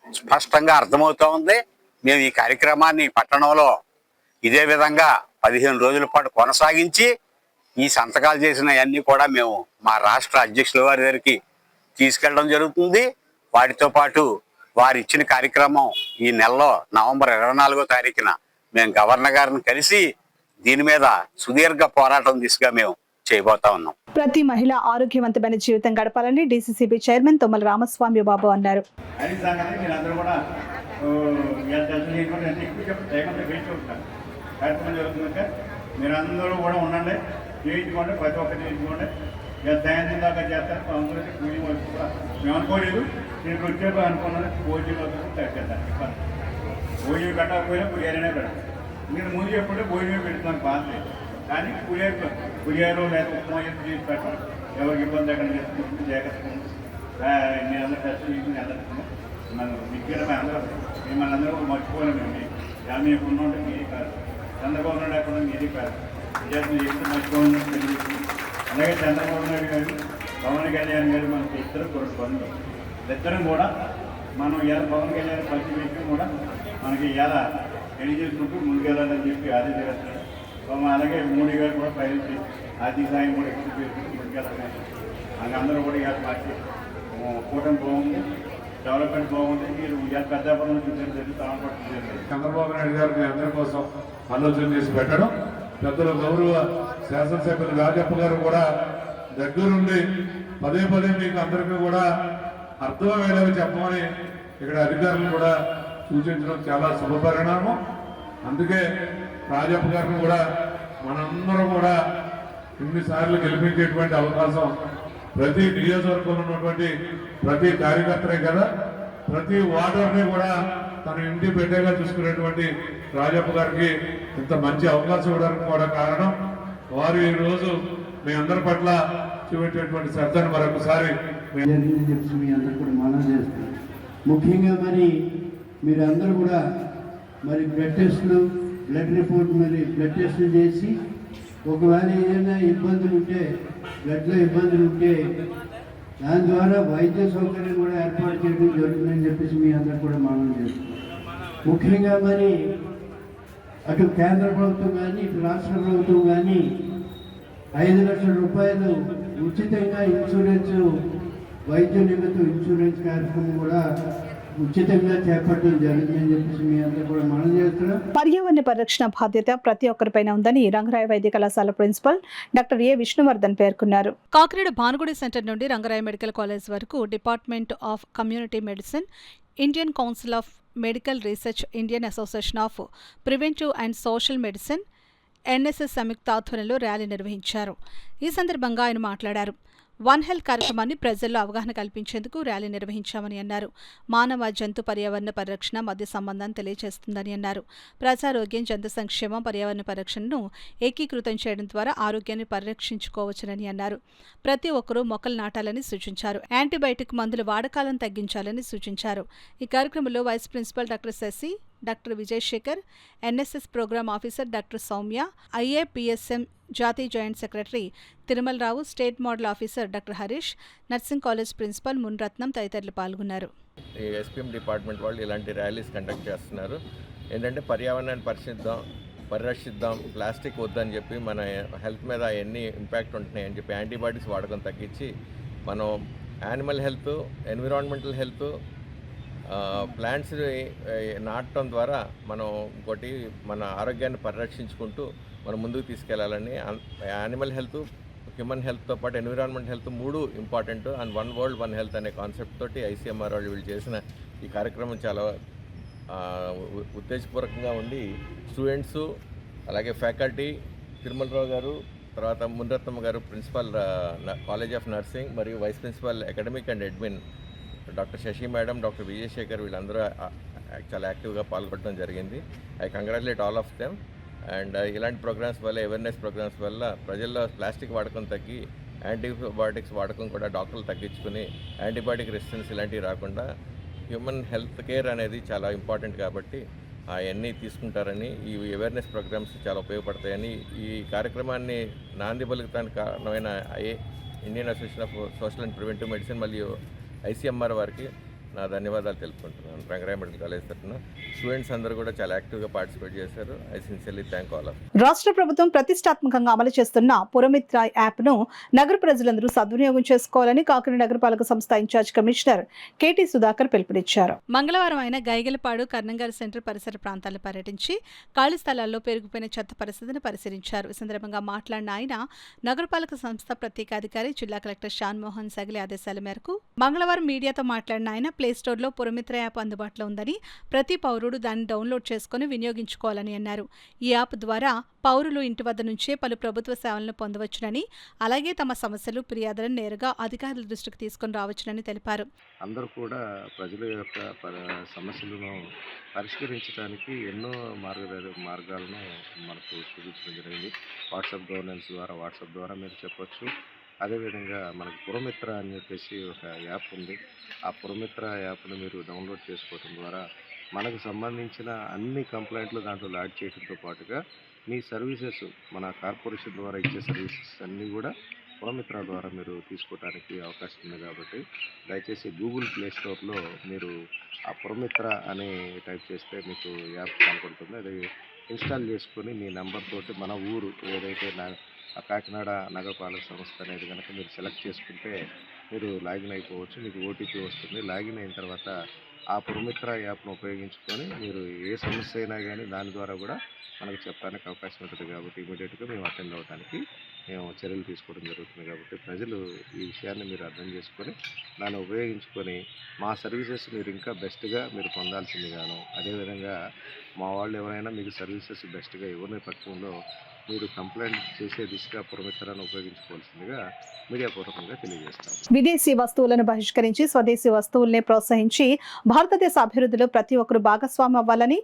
స్పష్టంగా అర్థమవుతూ ఉంది. మేము ఈ కార్యక్రమాన్ని పట్టణంలో ఇదే విధంగా 15 రోజుల పాటు కొనసాగించి ఈ సంతకాలు చేసిన అన్ని కూడా మేము మా రాష్ట్ర అధ్యక్షుల వారి దగ్గరికి తీసుకెళ్ళడం జరుగుతుంది. వాటితో పాటు వారు ఇచ్చిన కార్యక్రమం ఈ నెలలో నవంబర్ 24వ తారీఖున మేము గవర్నర్ గారిని కలిసి దీని మీద సుదీర్ఘ పోరాటం దిశగా మేము చేయబోతా ఉన్నాం. ప్రతి మహిళ ఆరోగ్యవంతమైన జీవితం గడపాలని డీసీసీబీ చైర్మన్ తుమ్మల రామస్వామి బాబు అన్నారు. మీరందరూ కూడా ఉండండి, చేయించుకోండి, ప్రతి ఒక్కరు చేయించుకోండి. సాయంత్రం దాకా చేస్తారు. అందరికీ పూజ కూడా మేము అనుకోలేదు, నేను వచ్చేపు అనుకున్నాను. భోజనం తగ్గేద్దాం, భోజనం కట్టకపోయినా పులిహారనే పెడతాం. మీరు ముందు చెప్పుంటే భోజనం పెడుతున్నాను బాధ, కానీ పులిహారు లేక ఉప్మా ఎత్తు చేసి పెట్టడం ఎవరికి ఇబ్బంది ఎక్కడ చేసుకుంటుంది జాగ్రత్తగా. నేను అందరూ టెస్ట్ చేసి అందరికీ నన్ను మిగ్గడం మిమ్మల్ని అందరూ కూడా మర్చిపోలేము. మేము మీకు ఉన్నట్టు మీది కాదు, చంద్రబాబు నాయుడు ఎక్కడ మీది కాదు, విద్యార్థులు చేస్తే మర్చిపోవాలని తెలియజేసి. అలాగే చంద్రబాబు నాయుడు గారు, పవన్ కళ్యాణ్ గారు మనకి ఇద్దరు పనులు ఇద్దరం కూడా మనం ఇలా పవన్ కళ్యాణ్ ప్రతి వ్యక్తి కూడా మనకి ఇలా తెలియజేసుకుంటూ ముందుకెళ్ళాలని చెప్పి ఆదేశిస్తారు. అలాగే మోడీ గారు కూడా ప్రయత్నించి ఆర్థిక సాయం కూడా ఎక్కువ చేసుకుంటూ ముందుకెళ్ళాలని మనకి అందరూ కూడా ఇలా పార్టీ కూటమి బాగుంది, డెవలప్మెంట్ బాగుంది. మీరు ఇలా పెద్దాపురం చూసారు, తామపట్టు చంద్రబాబు నాయుడు గారు మీ అందరి కోసం ఆలోచన చేసి పెట్టడం, పెద్దలు గౌరవ శాసనసభ్యులు రాజప్ప గారు కూడా దగ్గరుండి పదే మీకు అందరికీ కూడా అర్థమయ్యేలాగా చెప్పమని ఇక్కడ అధికారులు కూడా సూచించడం చాలా శుభపరిణామం. అందుకే రాజప్ప గారిని కూడా మనందరం కూడా ఇన్నిసార్లు గెలిపించేటువంటి అవకాశం ప్రతి నియోజకవర్గంలో ఉన్నటువంటి ప్రతి కార్యకర్తనే కదా, ప్రతి వార్డర్ని కూడా తన ఇంటి బిడ్డగా చూసుకునేటువంటి రాజప్ప గారికి ఇంత మంచి అవకాశం ఇవ్వడానికి కూడా కారణం వారు ఈ రోజు మీ అందరి పట్ల చూపెట్టేటువంటి శ్రద్ధను మరొకసారి చెప్పి మీ అందరూ కూడా మనం చేస్తాం. ముఖ్యంగా మరి మీరందరూ కూడా మరి బ్లడ్ టెస్టులు, బ్లడ్ రిపోర్ట్, మరి బ్లడ్ టెస్టులు చేసి ఒకవేళ ఏదైనా ఇబ్బందులు ఉంటే, బ్లడ్లో ఇబ్బందులు ఉంటే దాని ద్వారా వైద్య సౌకర్యం కూడా ఏర్పాటు చేయడం జరుగుతుందని చెప్పేసి మీ అందరూ కూడా మనం చేస్తాం. ముఖ్యంగా మరి అటు కేంద్ర ప్రభుత్వం కానీ ఇటు రాష్ట్ర ప్రభుత్వం కానీ 5 లక్షల రూపాయలు ఉచితంగా ఇన్సూరెన్స్, వైద్య నిమిత్తం ఇన్సూరెన్స్ కార్యక్రమం కూడా ఉచితంగా చేపట్టడం జరుగుతుందని చెప్పేసి మీ అందరూ కూడా మనం చేస్తున్నాం. పర్యావరణ పరిరక్షణ బాధ్యత ప్రతి ఒక్కరిపైన ఉందని రంగరాయ వైద్య కళాశాల ప్రిన్సిపల్ డాక్టర్ ఏ విష్ణువర్ధన్ పేర్కొన్నారు. కాకినాడ భానుగుడి సెంటర్ నుండి రంగరాయ మెడికల్ కాలేజ్ వరకు department of community medicine, Indian council of medical research, Indian association of preventive and social medicine, NSS సంయుక్త ఆధ్వర్యంలో ర్యాలీ నిర్వహించారు. ఈ సందర్భంగా ఆయన మాట్లాడారు. వన్ హెల్త్ కార్యక్రమాన్ని ప్రజల్లో అవగాహన కల్పించేందుకు ర్యాలీ నిర్వహించామని అన్నారు. మానవ జంతు పర్యావరణ పరిరక్షణ మధ్య సంబంధాన్ని తెలియజేస్తుందని అన్నారు. ప్రజారోగ్యం, జంతు సంక్షేమం, పర్యావరణ పరిరక్షణను ఏకీకృతం చేయడం ద్వారా ఆరోగ్యాన్ని పరిరక్షించుకోవచ్చునని అన్నారు. ప్రతి ఒక్కరూ మొక్కలు నాటాలని సూచించారు. యాంటీబయాటిక్ మందుల వాడకాలను తగ్గించాలని సూచించారు. ఈ కార్యక్రమంలో vice principal doctor Sasi, doctor Vijayasekhar, NSS programme officer doctor Soumya, IAPSM జాతీయ joint secretary Tirumalarao, state model officer doctor Harish, nursing college principal Munratnam తదితరులు పాల్గొన్నారు. ఈ ఎస్పీఎం డిపార్ట్మెంట్ వాళ్ళు ఇలాంటి ర్యాలీస్ కండక్ట్ చేస్తున్నారు. ఏంటంటే పర్యావరణాన్ని పరిరక్షిద్దాం, ప్లాస్టిక్ వద్దని చెప్పి మన హెల్త్ మీద ఎన్ని ఇంపాక్ట్ ఉంటున్నాయని చెప్పి యాంటీబయాటిక్స్ వాడకం తగ్గించి మనం animal health, environmental health, plants నాటడం ద్వారా మనం ఇంకోటి మన ఆరోగ్యాన్ని పరిరక్షించుకుంటూ మనం ముందుకు తీసుకెళ్లాలని, యానిమల్ హెల్త్, హ్యూమన్ హెల్త్తో పాటు environment health 3 important and 1 world 1 health అనే కాన్సెప్ట్ తోటి ఐసీఎంఆర్ వాళ్ళు వీళ్ళు చేసిన ఈ కార్యక్రమం చాలా ఉత్తేజపూర్వకంగా ఉండి స్టూడెంట్స్, అలాగే ఫ్యాకల్టీ, తిరుమలరావు గారు, తర్వాత మున్రత్నమ్మ గారు ప్రిన్సిపల్ కాలేజ్ ఆఫ్ నర్సింగ్, మరియు vice principal academic and admin doctor Shashi madam, doctor Vijayasekhar వీళ్ళందరూ చాలా యాక్టివ్గా పాల్గొనడం జరిగింది. I congratulate all of them. And ఇలాంటి ప్రోగ్రామ్స్ వల్ల, అవేర్నెస్ ప్రోగ్రామ్స్ వల్ల ప్రజల్లో ప్లాస్టిక్ వాడకం తగ్గి యాంటీబయాటిక్స్ వాడకం కూడా డాక్టర్లు తగ్గించుకుని యాంటీబయాటిక్ రెసిస్టెన్స్ ఇలాంటివి రాకుండా హ్యూమన్ హెల్త్ కేర్ అనేది చాలా ఇంపార్టెంట్ కాబట్టి అవన్నీ తీసుకుంటారని, ఈ అవేర్నెస్ ప్రోగ్రామ్స్ చాలా ఉపయోగపడతాయని, ఈ కార్యక్రమాన్ని నాంది పలుకుతానికి కారణమైన Indian association of social and preventive medicine మరియు ఐసీఎంఆర్ వారికి నా ధన్యవాదాలు తెలుపుకుంటున్నాను. రంగరాయ మెడికల్ కాలేజ్ తరఫున స్టూడెంట్స్ అందరూ కూడా చాలా యాక్టివ్గా పార్టిసిపేట్ చేశారు. I sincerely thank all of. రాష్ట్ర ప్రభుత్వం ప్రతిష్టాత్మకంగా అమలు చేస్తున్న పురమిత్ర యాప్ను నగర ప్రజలందరూ సద్వినియోగం చేసుకోవాలని కాకినాడ నగరపాలక సంస్థ ఇన్ఛార్జ్ కమిషనర్ కేటీ సుధాకర్ పిలుపునిచ్చారు. మంగళవారం ఆయన గైగలపాడు, కర్నంగారి సెంటర్ పరిసర ప్రాంతాల్లో పర్యటించి ఖాళీ స్థలాల్లో పెరిగిపోయిన చెత్త పరిస్థితిని పరిశీలించారు. ఈ సందర్భంగా మాట్లాడిన ఆయన నగరపాలక సంస్థ ప్రత్యేకాధికారి జిల్లా కలెక్టర్ షాన్ మోహన్ సగిలి ఆదేశాల మేరకు మంగళవారం మీడియాతో మాట్లాడిన ఆయన ప్లేస్టోర్లో పురమిత్ర యాప్ అందుబాటులో ఉందని, ప్రతి పౌరుడు దాన్ని డౌన్లోడ్ చేసుకుని వినియోగించుకోవాలని అన్నారు. ఈ యాప్ ద్వారా పౌరులు ఇంటి వద్ద నుంచే పలు ప్రభుత్వ సేవలను పొందవచ్చునని, అలాగే తమ సమస్యలు, ఫిర్యాదులను నేరుగా అధికారుల దృష్టికి తీసుకుని రావచ్చునని తెలిపారు. అందరూ కూడా ప్రజల యొక్క సమస్యలను పరిష్కరించడానికి ఎన్నో మార్గాలను మనకు చూపించడం జరిగింది. వాట్సాప్ గవర్నెన్స్ ద్వారా, వాట్సాప్ ద్వారా మీరు చెప్పొచ్చు. అదేవిధంగా మనకు పురమిత్ర అని చెప్పేసి ఒక యాప్ ఉంది. ఆ పురమిత్ర యాప్ను మీరు డౌన్లోడ్ చేసుకోవడం ద్వారా మనకు సంబంధించిన అన్ని కంప్లైంట్లు దాంట్లో యాడ్ చేయడంతో పాటుగా మీ సర్వీసెస్, మన కార్పొరేషన్ ద్వారా ఇచ్చే సర్వీసెస్ అన్నీ కూడా పురమిత్ర ద్వారా మీరు తీసుకోవడానికి అవకాశం ఉంది. కాబట్టి దయచేసి గూగుల్ ప్లే స్టోర్లో మీరు ఆ పురమిత్ర అని టైప్ చేస్తే మీకు యాప్ కనపడుతుంది. అది ఇన్స్టాల్ చేసుకొని మీ నెంబర్ తోటి మన ఊరు ఏదైతే కాకినాడ నగరపాలక సంస్థ అనేది కనుక మీరు సెలెక్ట్ చేసుకుంటే మీరు లాగిన్ అయిపోవచ్చు. మీకు ఓటీపీ వస్తుంది. లాగిన్ అయిన తర్వాత ఆ పురమిత్ర యాప్ను ఉపయోగించుకొని మీరు ఏ సమస్య అయినా కానీ దాని ద్వారా కూడా మనకు చెప్పడానికి అవకాశం ఉంటుంది. కాబట్టి ఇమీడియట్గా మేము అటెండ్ అవ్వడానికి మేము చర్యలు తీసుకోవడం జరుగుతుంది. కాబట్టి ప్రజలు ఈ విషయాన్ని మీరు అర్థం చేసుకొని దాన్ని ఉపయోగించుకొని మా సర్వీసెస్ మీరు ఇంకా బెస్ట్గా మీరు పొందాల్సిందిగాను, అదేవిధంగా మా వాళ్ళు ఎవరైనా మీకు సర్వీసెస్ బెస్ట్గా ఇవ్వని పక్షంలో మీరు కంప్లైంట్ చేసే దిశగా పురమిత్రాన్ని ఉపయోగించుకోవాల్సిందిగా మీడియా పూర్వకంగా తెలియజేస్తాం. విదేశీ వస్తువులను బహిష్కరించి స్వదేశీ వస్తువులనే ప్రోత్సహించి భారతదేశ అభివృద్ధిలో ప్రతి ఒక్కరూ భాగస్వామి అవ్వాలని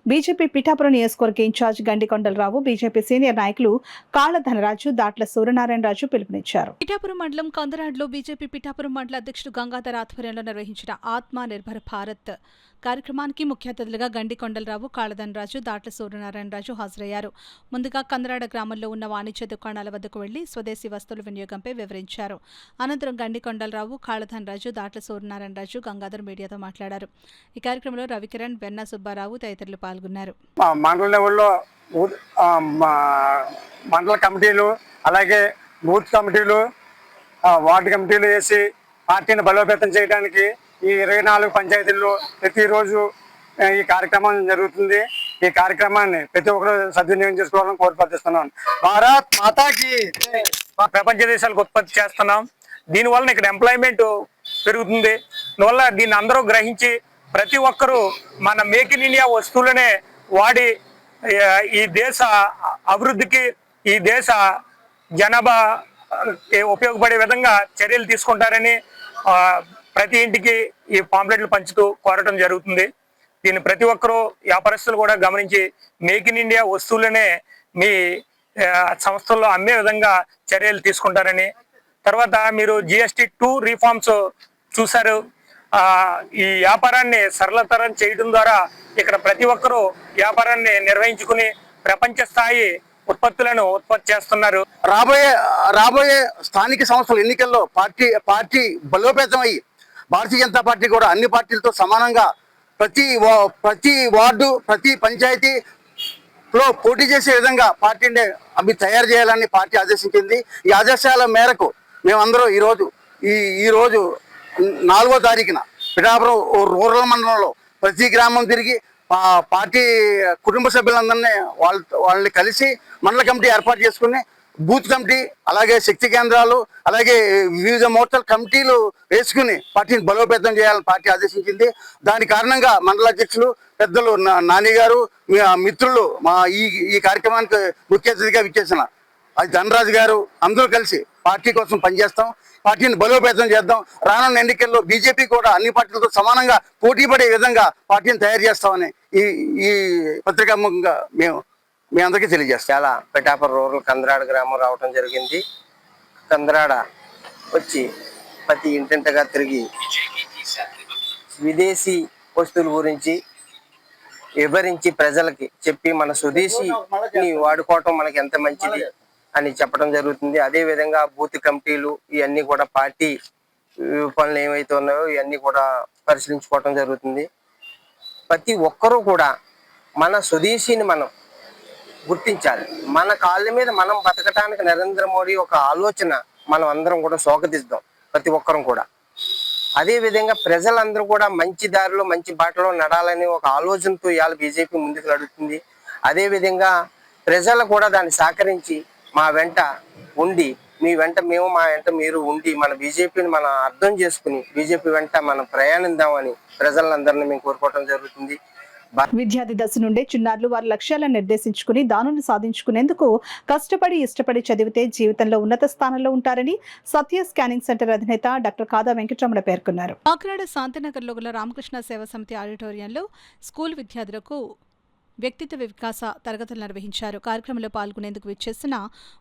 బీజేపీ పిఠాపురం నియోజకవర్గ ఇన్ఛార్జ్ గండికొండలరావు, బీజేపీ సీనియర్ నాయకులు కాళ్ల ధనరాజు, దాట్ల సూర్యనారాయణరాజు పిలుపునిచ్చారు. పిఠాపురం మండలం కందరాడ్లో బీజేపీ పిఠాపురం మండల అధ్యక్షుడు గంగాధర్ ఆధ్వర్యంలో నిర్వహించిన ఆత్మ నిర్భర్ భారత్ కార్యక్రమానికి ముఖ్య అతిథులుగా గండి కొండలరావు, కాళధనరాజు, దాట్ల సూర్యనారాయణరాజు హాజరయ్యారు. ముందుగా కందరాడ గ్రామంలో ఉన్న వాణిజ్య దుకాణాల వద్దకు వెళ్లి స్వదేశీ వస్తువుల వినియోగంపై వివరించారు. అనంతరం గండి కొండలరావు, కాళధనరాజు, దాట్ల సూర్యనారాయణరాజు, గంగాధర్ మీడియాతో మాట్లాడారు. ఈ కార్యక్రమంలో రవికిరణ్, వెన్న సుబ్బారావు తదితరులు పాల్గొన్నారు. మండల లెవెల్లో మండల కమిటీలు, అలాగే బూత్ కమిటీలు, వార్డు కమిటీలు వేసి పార్టీని బలోపేతం చేయడానికి ఈ 24 పంచాయతీల్లో ప్రతిరోజు ఈ కార్యక్రమం జరుగుతుంది. ఈ కార్యక్రమాన్ని ప్రతి ఒక్కరు సద్వినియోగం చేసుకోవాలని కోరిపడుతున్నాను. భారత్ మాతాకి ప్రపంచ దేశాలకు ఉత్పత్తి చేస్తున్నాం. దీనివల్ల ఇక్కడ ఎంప్లాయ్మెంట్ పెరుగుతుంది. అందువల్ల దీన్ని అందరూ గ్రహించి ప్రతి ఒక్కరూ మన మేక్ ఇన్ ఇండియా వస్తువులనే వాడి ఈ దేశ అభివృద్ధికి, ఈ దేశ జనాభా ఉపయోగపడే విధంగా చర్యలు తీసుకుంటారని ప్రతి ఇంటికి ఈ పాంప్లెట్లు పంచుతూ కోరటం జరుగుతుంది. దీన్ని ప్రతి ఒక్కరూ వ్యాపారస్తులు కూడా గమనించి మేక్ ఇన్ ఇండియా వస్తువులనే మీ సంస్థల్లో అమ్మే విధంగా చర్యలు తీసుకుంటారని. తర్వాత మీరు GST 2 రిఫార్మ్స్ చూశారు. ఈ వ్యాపారాన్ని సరళతరం చేయడం ద్వారా ఇక్కడ ప్రతి ఒక్కరూ వ్యాపారాన్ని నిర్వహించుకుని ప్రపంచ స్థాయి ఉత్పత్తులను ఉత్పత్తి చేస్తున్నారు. రాబోయే స్థానిక సంస్థల ఎన్నికల్లో పార్టీ బలోపేతం అయ్యి భారతీయ జనతా పార్టీ కూడా అన్ని పార్టీలతో సమానంగా ప్రతి వార్డు, ప్రతి పంచాయతీలో పోటీ చేసే విధంగా పార్టీని అవి తయారు చేయాలని పార్టీ ఆదేశించింది. ఈ ఆదేశాల మేరకు మేమందరూ ఈ రోజు 4వ తారీఖున పిఠాపురం రూరల్ మండలంలో ప్రతి గ్రామం తిరిగి పార్టీ కుటుంబ సభ్యులందరినీ వాళ్ళని కలిసి మండల కమిటీ ఏర్పాటు చేసుకుని బూత్ కమిటీ, అలాగే శక్తి కేంద్రాలు, అలాగే వివిధ మోర్చల కమిటీలు వేసుకుని పార్టీని బలోపేతం చేయాలని పార్టీ ఆదేశించింది. దాని కారణంగా మండల అధ్యక్షులు పెద్దలు నాని గారు, మిత్రులు ఈ కార్యక్రమానికి ముఖ్య అతిథిగా విచ్చేసిన ధనరాజు గారు అందరూ కలిసి పార్టీ కోసం పనిచేస్తాం. పార్టీని బలోపేతం చేద్దాం. రానున్న ఎన్నికల్లో బీజేపీ కూడా అన్ని పార్టీలతో సమానంగా పోటీ పడే విధంగా పార్టీని తయారు చేస్తామని ఈ పత్రికాముఖంగా మీ అందరికీ తెలియజేస్తాం. చాలా పిఠాపురం రూరల్ కందరాడ గ్రామం రావడం జరిగింది. కందరాడ వచ్చి ప్రతి ఇంటింటగా తిరిగి విదేశీ వస్తువుల గురించి వివరించి ప్రజలకి చెప్పి మన స్వదేశీని వాడుకోవటం మనకి ఎంత మంచిది అని చెప్పడం జరుగుతుంది. అదే విధంగా బూత్ కమిటీలు ఇవన్నీ కూడా పార్టీ పనులు ఏవైతే ఉన్నాయో ఇవన్నీ కూడా పరిశీలించుకోవటం జరుగుతుంది. ప్రతి ఒక్కరూ కూడా మన స్వదేశీని మనం గుర్తించాలి. మన కాళ్ళ మీద మనం బతకటానికి నరేంద్ర మోడీ ఒక ఆలోచన మనం అందరం కూడా స్వాగతిస్తాం, ప్రతి ఒక్కరం కూడా. అదే విధంగా ప్రజలందరూ కూడా మంచి దారిలో మంచి బాటలో నడాలని ఒక ఆలోచనతో ఇవాళ బీజేపీ ముందుకు నడుస్తుంది. అదే విధంగా ప్రజలు కూడా దాన్ని సహకరించి మా వెంట ఉండి, మీ వెంట మేము, మా వెంట మీరు ఉండి మన బీజేపీని మనం అర్థం చేసుకుని బీజేపీ వెంట మనం ప్రయాణిద్దామని ప్రజలందరినీ మేము కోరుకోవడం జరుగుతుంది. విద్యార్థి దశ నుండే చిన్నారులు వారి లక్ష్యాలను నిర్దేశించుకుని దానిని సాధించుకునేందుకు కష్టపడి ఇష్టపడి చదివితే జీవితంలో ఉన్నత స్థానంలో ఉంటారని సత్య స్కానింగ్ సెంటర్ అధినేత డాక్టర్ కాదా వెంకటరమణ పేర్కొన్నారు. కాకినాడ శాంతినగర్లో గల రామకృష్ణ సేవా సమితి ఆడిటోరియంలో స్కూల్ విద్యార్థులకు వ్యక్తిత్వ వికాస తరగతులు నిర్వహించారు. కార్యక్రమంలో పాల్గొనేందుకు విచ్చేసిన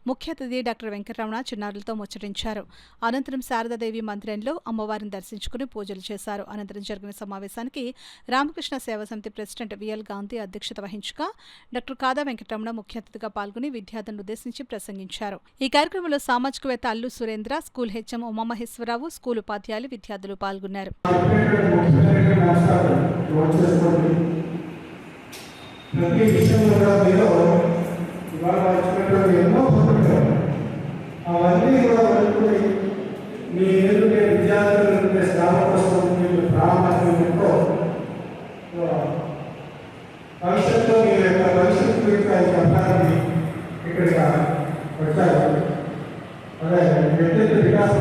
ముఖ్య అతిథి డాక్టర్ వెంకటరమణ చిన్నారులతో ముచ్చటించారు. అనంతరం శారదాదేవి మందిరంలో అమ్మవారిని దర్శించుకుని పూజలు చేశారు. అనంతరం జరిగిన సమావేశానికి రామకృష్ణ సేవా సమితి ప్రెసిడెంట్ విఎల్ గాంధీ అధ్యక్షత వహించగా డాక్టర్ కాదా వెంకటరమణ ముఖ్య అతిథిగా పాల్గొని విద్యార్థులను ఉద్దేశించి ప్రసంగించారు. ఈ కార్యక్రమంలో సామాజికవేత్త Allu Surendra, school HM Umamaheswararao, school ఉపాధ్యాయులు, విద్యార్థులు పాల్గొన్నారు. ప్రతి విషయంలో కూడా మీరు ఇవాళ వచ్చినటువంటి ఎన్నో పొందుతారు. అవన్నీ కూడా పలుకుని మీ ఎదురుకే విద్యార్థులు శ్రామ కోసం మీరు ప్రారంభంతో భవిష్యత్తులో మీ యొక్క భవిష్యత్తు గురించి అది చెప్పడానికి ఇక్కడికి వచ్చారు. అదే వ్యక్తిత్వ వికాసం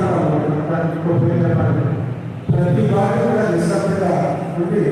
ప్రతి వారు కూడా నిశ్శబ్దంగా ఉండి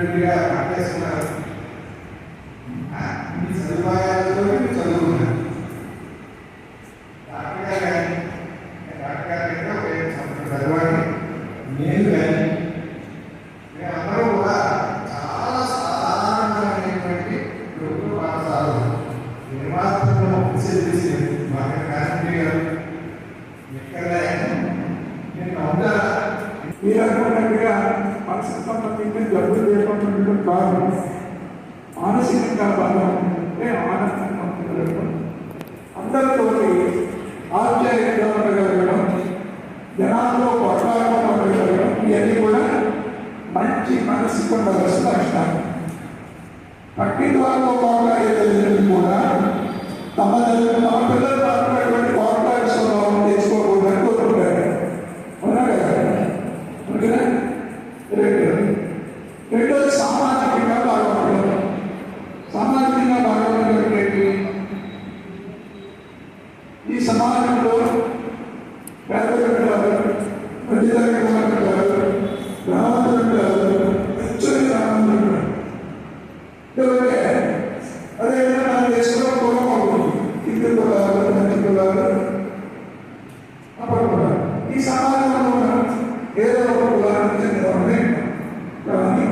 ఇండిపెండెంట్గా పనిచేస్తున్నారు. ఈ సదుపాయాలతో చదువుకున్నారు. డాక్టర్ గారు చదవాలి నేను కానీ మేమందరూ కూడా చాలా సాధారణమైనటువంటి ప్రభుత్వ పాఠశాలలు నిర్మాతలను తీసి మాకు కాశ్మీర్ గారు ఎక్కడ నేను అవునా మీరు అనుకున్నట్టుగా మనసుకు సంబంధించిన జబ్బులు లేకుండా కాదు, మానసికంగా బాగా ఉంటే ఆనందంగా ఉండగలగడం, అందరితో ఆశ్చర్యంగా ఉండగలగడం, జనాల్లో కొట్లాడకుండా ఉండగలగడం, ఇవన్నీ కూడా మంచి మనసుకు ఉండవలసిన లక్షణాలు. పట్టిన వాళ్ళతో కొట్లాడేది కూడా తమ పిల్లలు మాట్లాడేటువంటి కొట్లాడే స్వభావం చేసుకోకూడదని కోరుకుంటారు. అవునా కదా? ఓకేనా? రెండోది సామాజికంగా బాగుపడడం. సామాజికంగా బాగుపడేది ఈ సమాజంలో పేదలు ఉంటారు, ప్రజలు ఉంటారు, గ్రామాలు ఉంటారు, పెద్దలు గ్రామాలు ఉంటారు. అదేవిధంగా మన దేశంలో కులం ఉంటుంది, ఇద్దరు కులాలు, మంచి కులాలు అప్పుడు ఈ సమాజంలో ఏదో ఒక కులానికి చెందినవాడే. కానీ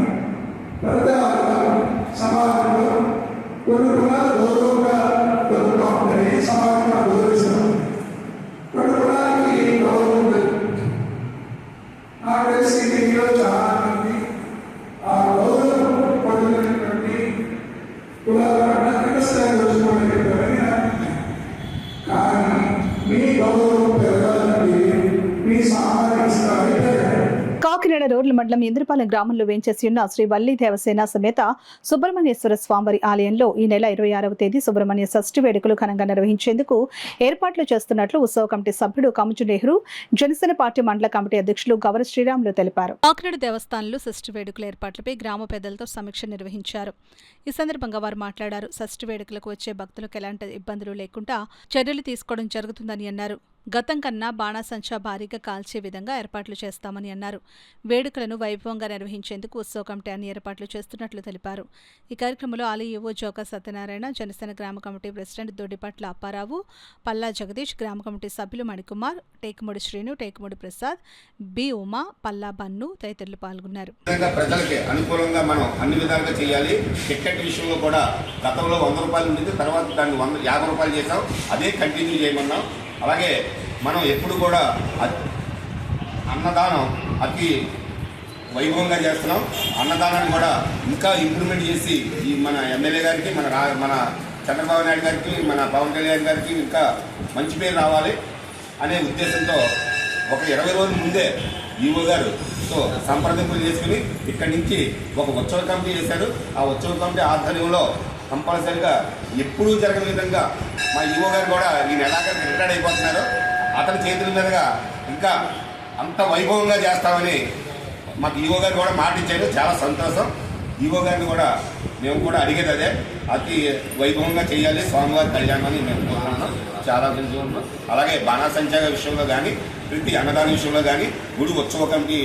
సమాజంలో కొన్ని కులాలు గౌరవంగా జరుగుతూ ఉంటాయి, సమాజంలో గౌరవిస్తున్నాం. కొన్ని కులాలకి గౌరవం లేదు. నాకు తెలిసి మీలో చాలా మంది ఆ గౌరవం పొందినటువంటి కులాల స్థాయి వచ్చుకోవడానికి, కానీ మీ గౌరవం పెరగాలంటే మీ సామాజిక స్థాయి పెరగాలి. కాకినాడ రోడ్ల మండలం ఇంద్రపాలెం గ్రామంలో వేంచేసి ఉన్న శ్రీ వల్లి దేవసేన సమేత సుబ్రహ్మణ్యేశ్వర స్వామివారి ఆలయంలో ఈ నెల 26వ తేదీ సుబ్రహ్మణ్య షష్ఠి వేడుకలు ఘనంగా నిర్వహించేందుకు ఏర్పాట్లు చేస్తున్నట్లు ఉత్సవ కమిటీ సభ్యుడు కముజు నెహ్రూ, జనసేన పార్టీ మండల కమిటీ అధ్యక్షులు గవర శ్రీరాములు తెలిపారు. కాకినాడ దేవస్థానంలో షష్ఠి వేడుకల ఏర్పాట్లపై గ్రామ పెద్దలతో సమీక్ష నిర్వహించారు. ఈ సందర్భంగా వారు మాట్లాడారు. షష్ఠి వేడుకలకు వచ్చే భక్తులకు ఎలాంటి ఇబ్బందులు లేకుండా చర్యలు తీసుకోవడం జరుగుతుందని అన్నారు. గతం కన్నా బాణాసంచా భారీగా కాల్చే విధంగా ఏర్పాట్లు చేస్తామని అన్నారు. వేడుకలను వైభవంగా నిర్వహించేందుకు ఉత్సవ కమిటీ అన్ని ఏర్పాట్లు చేస్తున్నట్లు తెలిపారు. ఈ కార్యక్రమంలో ఆలయ యువ జోక సత్యనారాయణ, జనసేన గ్రామ కమిటీ ప్రెసిడెంట్ దొడ్డిపట్ల అప్పారావు, పల్లా జగదీష్, గ్రామ కమిటీ సభ్యులు మణికుమార్, టేకుముడి శ్రీను, టేకుముడి ప్రసాద్, బి ఉమా, పల్లా బన్ను తదితరులు పాల్గొన్నారు. ప్రజలకి అనుకూలంగా మనం అన్ని విధాలుగా చేయాలి. టికెట్ విషయంలో కూడా గతంలో 100 రూపాయలు ఉండేది, తర్వాత దాన్ని 50 రూపాయలు చేసాం. అదే కంటిన్యూ చేయమన్నాం. అలాగే మనం ఎప్పుడు కూడా అన్నదానం అతి వైభవంగా చేస్తున్నాం. అన్నదానాన్ని కూడా ఇంకా ఇంప్రూవ్మెంట్ చేసి ఈ మన ఎమ్మెల్యే గారికి, మన చంద్రబాబు నాయుడు గారికి, మన పవన్ కళ్యాణ్ గారికి ఇంకా మంచి పేరు రావాలి అనే ఉద్దేశంతో ఒక 20 రోజుల ముందే ఈవో గారుతో సంప్రదింపులు చేసుకుని ఇక్కడి నుంచి ఒక ఉత్సవ కమిటీ చేశారు. ఆ ఉత్సవ కమిటీ ఆధ్వర్యంలో కంపల్సరిగా ఎప్పుడూ జరగని విధంగా మా ఈవో గారు కూడా ఈ నెలాఖరు రిటైర్డ్ అయిపోతున్నారు. అతని చేతుల మీదుగా ఇంకా అంత వైభవంగా చేస్తామని మాకు ఈవో గారు కూడా మాట ఇచ్చారు. చాలా సంతోషం. ఈవో గారిని కూడా మేము కూడా అడిగేది అదే, అతి వైభవంగా చేయాలి స్వామివారి కళ్యాణాన్ని మేము కోరుకుంటున్నాం. చాలా తెలుసుకుంటున్నాం. అలాగే బాణాసంచా విషయంలో కానీ, ప్రతి అన్నదాన విషయంలో కానీ, గుడి ఉత్సవ కమిటీ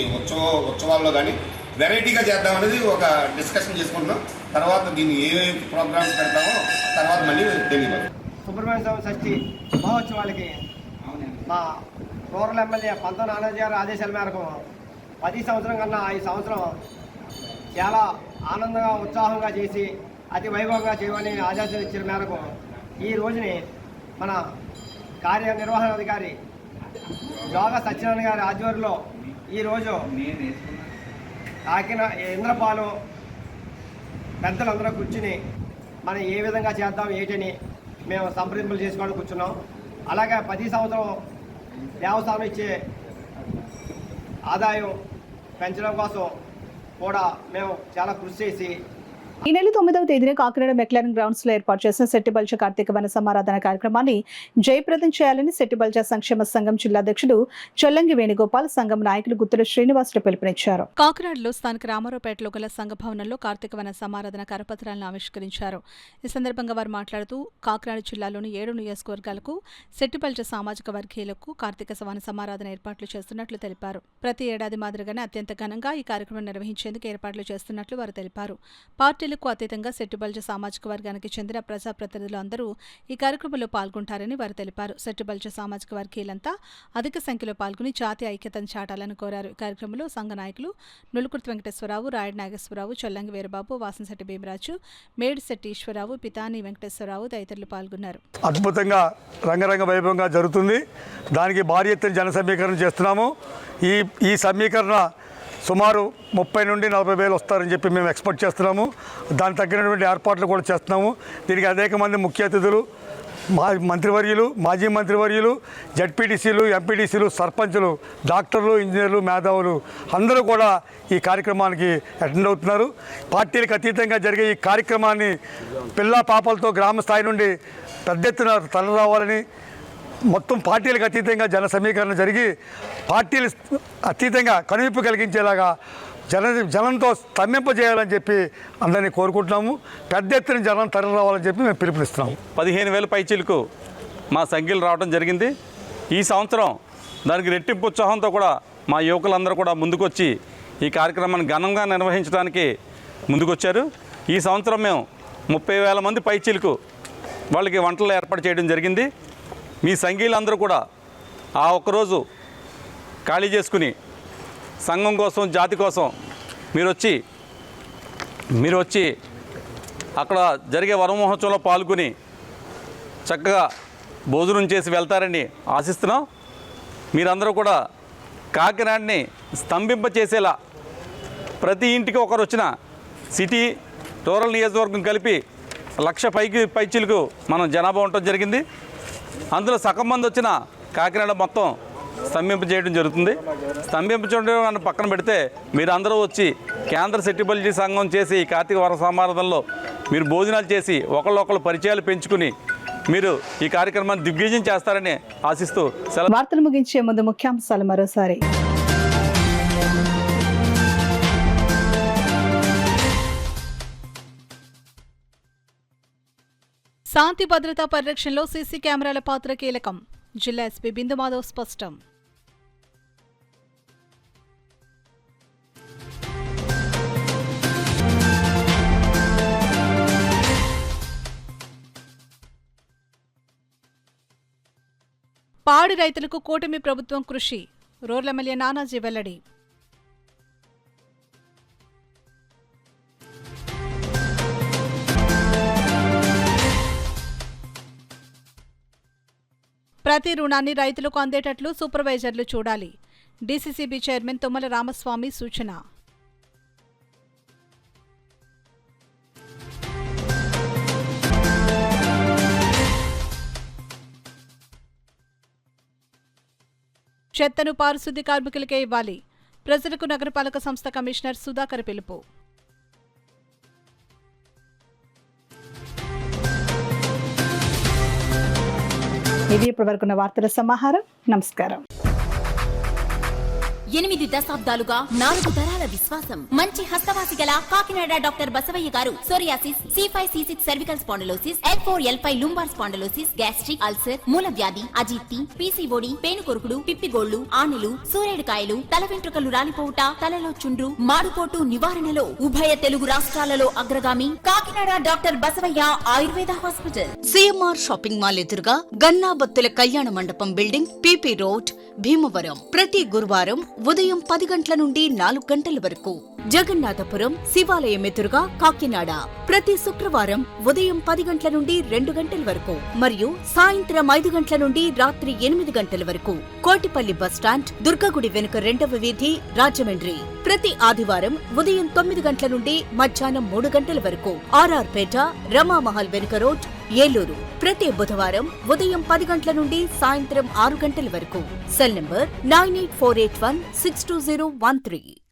ఉత్సవాల్లో కానీ వెరైటీగా చేద్దామనేది ఒక డిస్కషన్ చేసుకుంటున్నాం. తర్వాత దీన్ని ఏ ప్రోగ్రామ్స్ పెడతామో తర్వాత మళ్ళీ తెలియదు. సుబ్రహ్మణ్య స్వామి షష్ఠి మహోత్సవాలకి మా రూరల్ ఎమ్మెల్యే పంత నానాజీ గారి ఆదేశాల మేరకు 10 సంవత్సరం కన్నా ఈ సంవత్సరం చాలా ఆనందంగా ఉత్సాహంగా చేసి అతి వైభవంగా చేయమని ఆదేశాలు ఇచ్చిన మేరకు ఈ రోజుని మన కార్యనిర్వహణాధికారి జోగ సత్యనారాయణ గారి ఆధ్వర్యంలో ఈరోజు ఇంద్రపాలెం పెద్దలందరూ కూర్చుని మనం ఏ విధంగా చేద్దాం ఏంటని మేము సంప్రదింపులు చేసుకోవడానికి కూర్చున్నాం. అలాగే 10 సంవత్సరం దేవస్థానం ఇచ్చే ఆదాయం పెంచడం కోసం కూడా మేము చాలా కృషి చేసి ఈ నెల 9వ తేదీన కాకినాడ మెక్లారన్ గ్రౌండ్స్ లో ఏర్పాటు చేసిన సెట్టిబల్చ కార్తీక వన సమారాధన కార్యక్రమాన్ని జయప్రదం చేయాలని సెట్టిబల్చ సంక్షేమ సంఘం జిల్లా అధ్యక్షుడు చొల్లంగి వేణుగోపాల్, సంఘం నాయకులు గుత్తుల శ్రీనివాసులు పిలుపునిచ్చారు. కాకినాడలో స్థానిక రామారావుపేటలో గల సంఘ భవనంలో కార్తీక వన సమారాధన కరపత్రాలను ఆవిష్కరించారు. ఈ సందర్భంగా వారు మాట్లాడుతూ కాకినాడ జిల్లాలోని 7 నియోజకవర్గాలకు సెట్టిబల్చ సామాజిక వర్గీయులకు కార్తీక వన సమారాధన ఏర్పాట్లు చేస్తున్నట్లు తెలిపారు. ప్రతి ఏడాది మాదిరిగానే అత్యంత ఘనంగా ఈ కార్యక్రమం నిర్వహించేందుకు ఏర్పాట్లు చేస్తున్నట్లు వారు తెలిపారు. పార్టీలకు అతీతంగా సెట్టిబల్చ సామాజిక వర్గానికి చెందిన ప్రజాప్రతినిధులు అందరూ ఈ కార్యక్రమంలో పాల్గొంటారని వారు తెలిపారు. సెట్టిబల్చ సామాజిక వర్గీయులంతా అధిక సంఖ్యలో పాల్గొని జాతీయ ఐక్యతను చాటాలని కోరారు. ఈ కార్యక్రమంలో సంఘ నాయకులు నులుకుర్తి వెంకటేశ్వరరావు, రాయడి నాగేశ్వరరావు, చొల్లంగి వీరబాబు, వాసంశెట్టి భీమరాజు, మేడిశెట్టి ఈశ్వరరావు, పితాని వెంకటేశ్వరరావు తదితరులు పాల్గొన్నారు. అద్భుతంగా రంగరంగ వైభవంగా జరుగుతుంది. దానికి భారీ ఎత్తున జన సమీకరణ చేస్తున్నాము. ఈ సమీకరణ సుమారు 30 నుండి 40 వేలు వస్తారని చెప్పి మేము ఎక్స్పెక్ట్ చేస్తున్నాము. దానికి తగ్గినటువంటి ఏర్పాట్లు కూడా చేస్తున్నాము. దీనికి అనేక మంది ముఖ్య అతిథులు, మంత్రివర్యులు, మాజీ మంత్రివర్యులు, జడ్పీటీసీలు, ఎంపీటీసీలు, సర్పంచులు, డాక్టర్లు, ఇంజనీర్లు, మేధావులు అందరూ కూడా ఈ కార్యక్రమానికి అటెండ్ అవుతున్నారు. పార్టీలకు అతీతంగా జరిగే ఈ కార్యక్రమాన్ని పిల్లా పాపలతో గ్రామ స్థాయి నుండి పెద్ద ఎత్తున తరలిరావాలని, మొత్తం పార్టీలకు అతీతంగా జన సమీకరణ జరిగి పార్టీలు అతీతంగా కనువిప్పు కలిగించేలాగా జనంతో స్తంభింపజేయాలని చెప్పి అందరినీ కోరుకుంటున్నాము. పెద్ద ఎత్తున జనం తరలి రావాలని చెప్పి మేము పిలుపునిస్తున్నాము. 15,000 పైచీలకు మా సంఖ్యలు రావడం జరిగింది. ఈ సంవత్సరం దానికి రెట్టింపు ఉత్సాహంతో కూడా మా యువకులందరూ కూడా ముందుకొచ్చి ఈ కార్యక్రమాన్ని ఘనంగా నిర్వహించడానికి ముందుకొచ్చారు. ఈ సంవత్సరం మేము 30,000 మంది పైచీలకు వాళ్ళకి వంటలు ఏర్పాటు చేయడం జరిగింది. మీ సంఘీయులందరూ కూడా ఆ ఒక్కరోజు ఖాళీ చేసుకుని సంఘం కోసం, జాతి కోసం మీరు వచ్చి అక్కడ జరిగే వన మహోత్సవంలో పాల్గొని చక్కగా భోజనం చేసి వెళ్తారని ఆశిస్తున్నాం. మీరందరూ కూడా కాకినాడని స్తంభింపచేసేలా ప్రతి ఇంటికి ఒకరు వచ్చిన సిటీ, రూరల్ నియోజకవర్గం కలిపి 1,00,000 పైచీలకు మనం జనాభా ఉండటం జరిగింది. అందులో సగం మంది వచ్చిన కాకినాడ మొత్తం స్తంభింప చేయడం జరుగుతుంది. స్తంభింప చేయడం పక్కన పెడితే మీరందరూ వచ్చి కేంద్ర సెట్టిబల్జీ సంఘం చేసి ఈ కార్తీక వన సమారాధనలో మీరు భోజనాలు చేసి ఒకళ్ళొకళ్ళు పరిచయాలు పెంచుకుని మీరు ఈ కార్యక్రమాన్ని దిగ్విజయం చేస్తారని ఆశిస్తూ వార్తలు ముగించే ముందు ముఖ్యాంశాలు మరోసారి. శాంతి భద్రతా పరిరక్షణలో సీసీ కెమెరాల పాత్ర కీలకం. జిల్లా ఎస్పీ బిందు మాధవ్ స్పష్టం. పాడి రైతులకు కూటమి ప్రభుత్వం కృషి. రూరల్ ఎమ్మెల్యే నానాజీ వెల్లడి. ప్రతి రుణాన్ని రైతులకు అందేటట్లు సూపర్వైజర్లు చూడాలి. డీసీసీబీ చైర్మన్ తుమ్మల రామస్వామి సూచన. చెత్తను పారిశుద్ధ్య కార్మికులకే ఇవ్వాలి. ప్రజలకు నగరపాలక సంస్థ కమిషనర్ సుధాకర్ పిలుపు. ఇది ఇప్పటివరకున్న వార్తల సమాహారం. నమస్కారం. 8 దశాబ్దాలుగా 4 తరాల విశ్వాసం. మంచి హస్తవాసి గల కాకినాడ డాక్టర్ బసవయ్య గారు psoriasis, C5, C6 cervical spondylosis, L4, L5 lumbar spondylosis, gastric ulcer, మూలవ్యాధి, అజీర్తి, పీసీఓడి, పేనుకొరుకుడు, పిప్పిగోళ్లు, ఆనెలు, సూరేడుకాయలు, తల వెంట్రుకలు రాలిపోవుట, తలలో చుండ్రు, మాడుపోటు నివారణలో ఉభయ తెలుగు రాష్ట్రాలలో అగ్రగామి Kakinada doctor Basavaiah Ayurveda hospital. CMR shopping mall ఎదురుగా గన్నాబత్తుల కళ్యాణ మండపం బిల్డింగ్, పీపీ రోడ్, భీమవరం. ప్రతి గురువారం ఉదయం 10 గంటల నుండి 4 గంటల వరకు. జగన్నాథపురం శివాలయం ఎదురుగా కాకినాడ. ప్రతి శుక్రవారం ఉదయం 10 గంటల నుండి 2 గంటల వరకు మరియు సాయంత్రం 5 గంటల నుండి రాత్రి 8 గంటల వరకు. కోటిపల్లి బస్టాండ్, దుర్గగుడి వెనుక 2వ వీధి, రాజమండ్రి. ప్రతి ఆదివారం ఉదయం 9 గంటల నుండి మధ్యాహ్నం 3 గంటల వరకు. ఆర్ఆర్పేట, రమామహల్ వెనుక రోడ్, ఏలూరు. ప్రతి బుధవారం ఉదయం 10 గంటల నుండి సాయంత్రం 6 గంటల వరకు. Cell number 9848162013.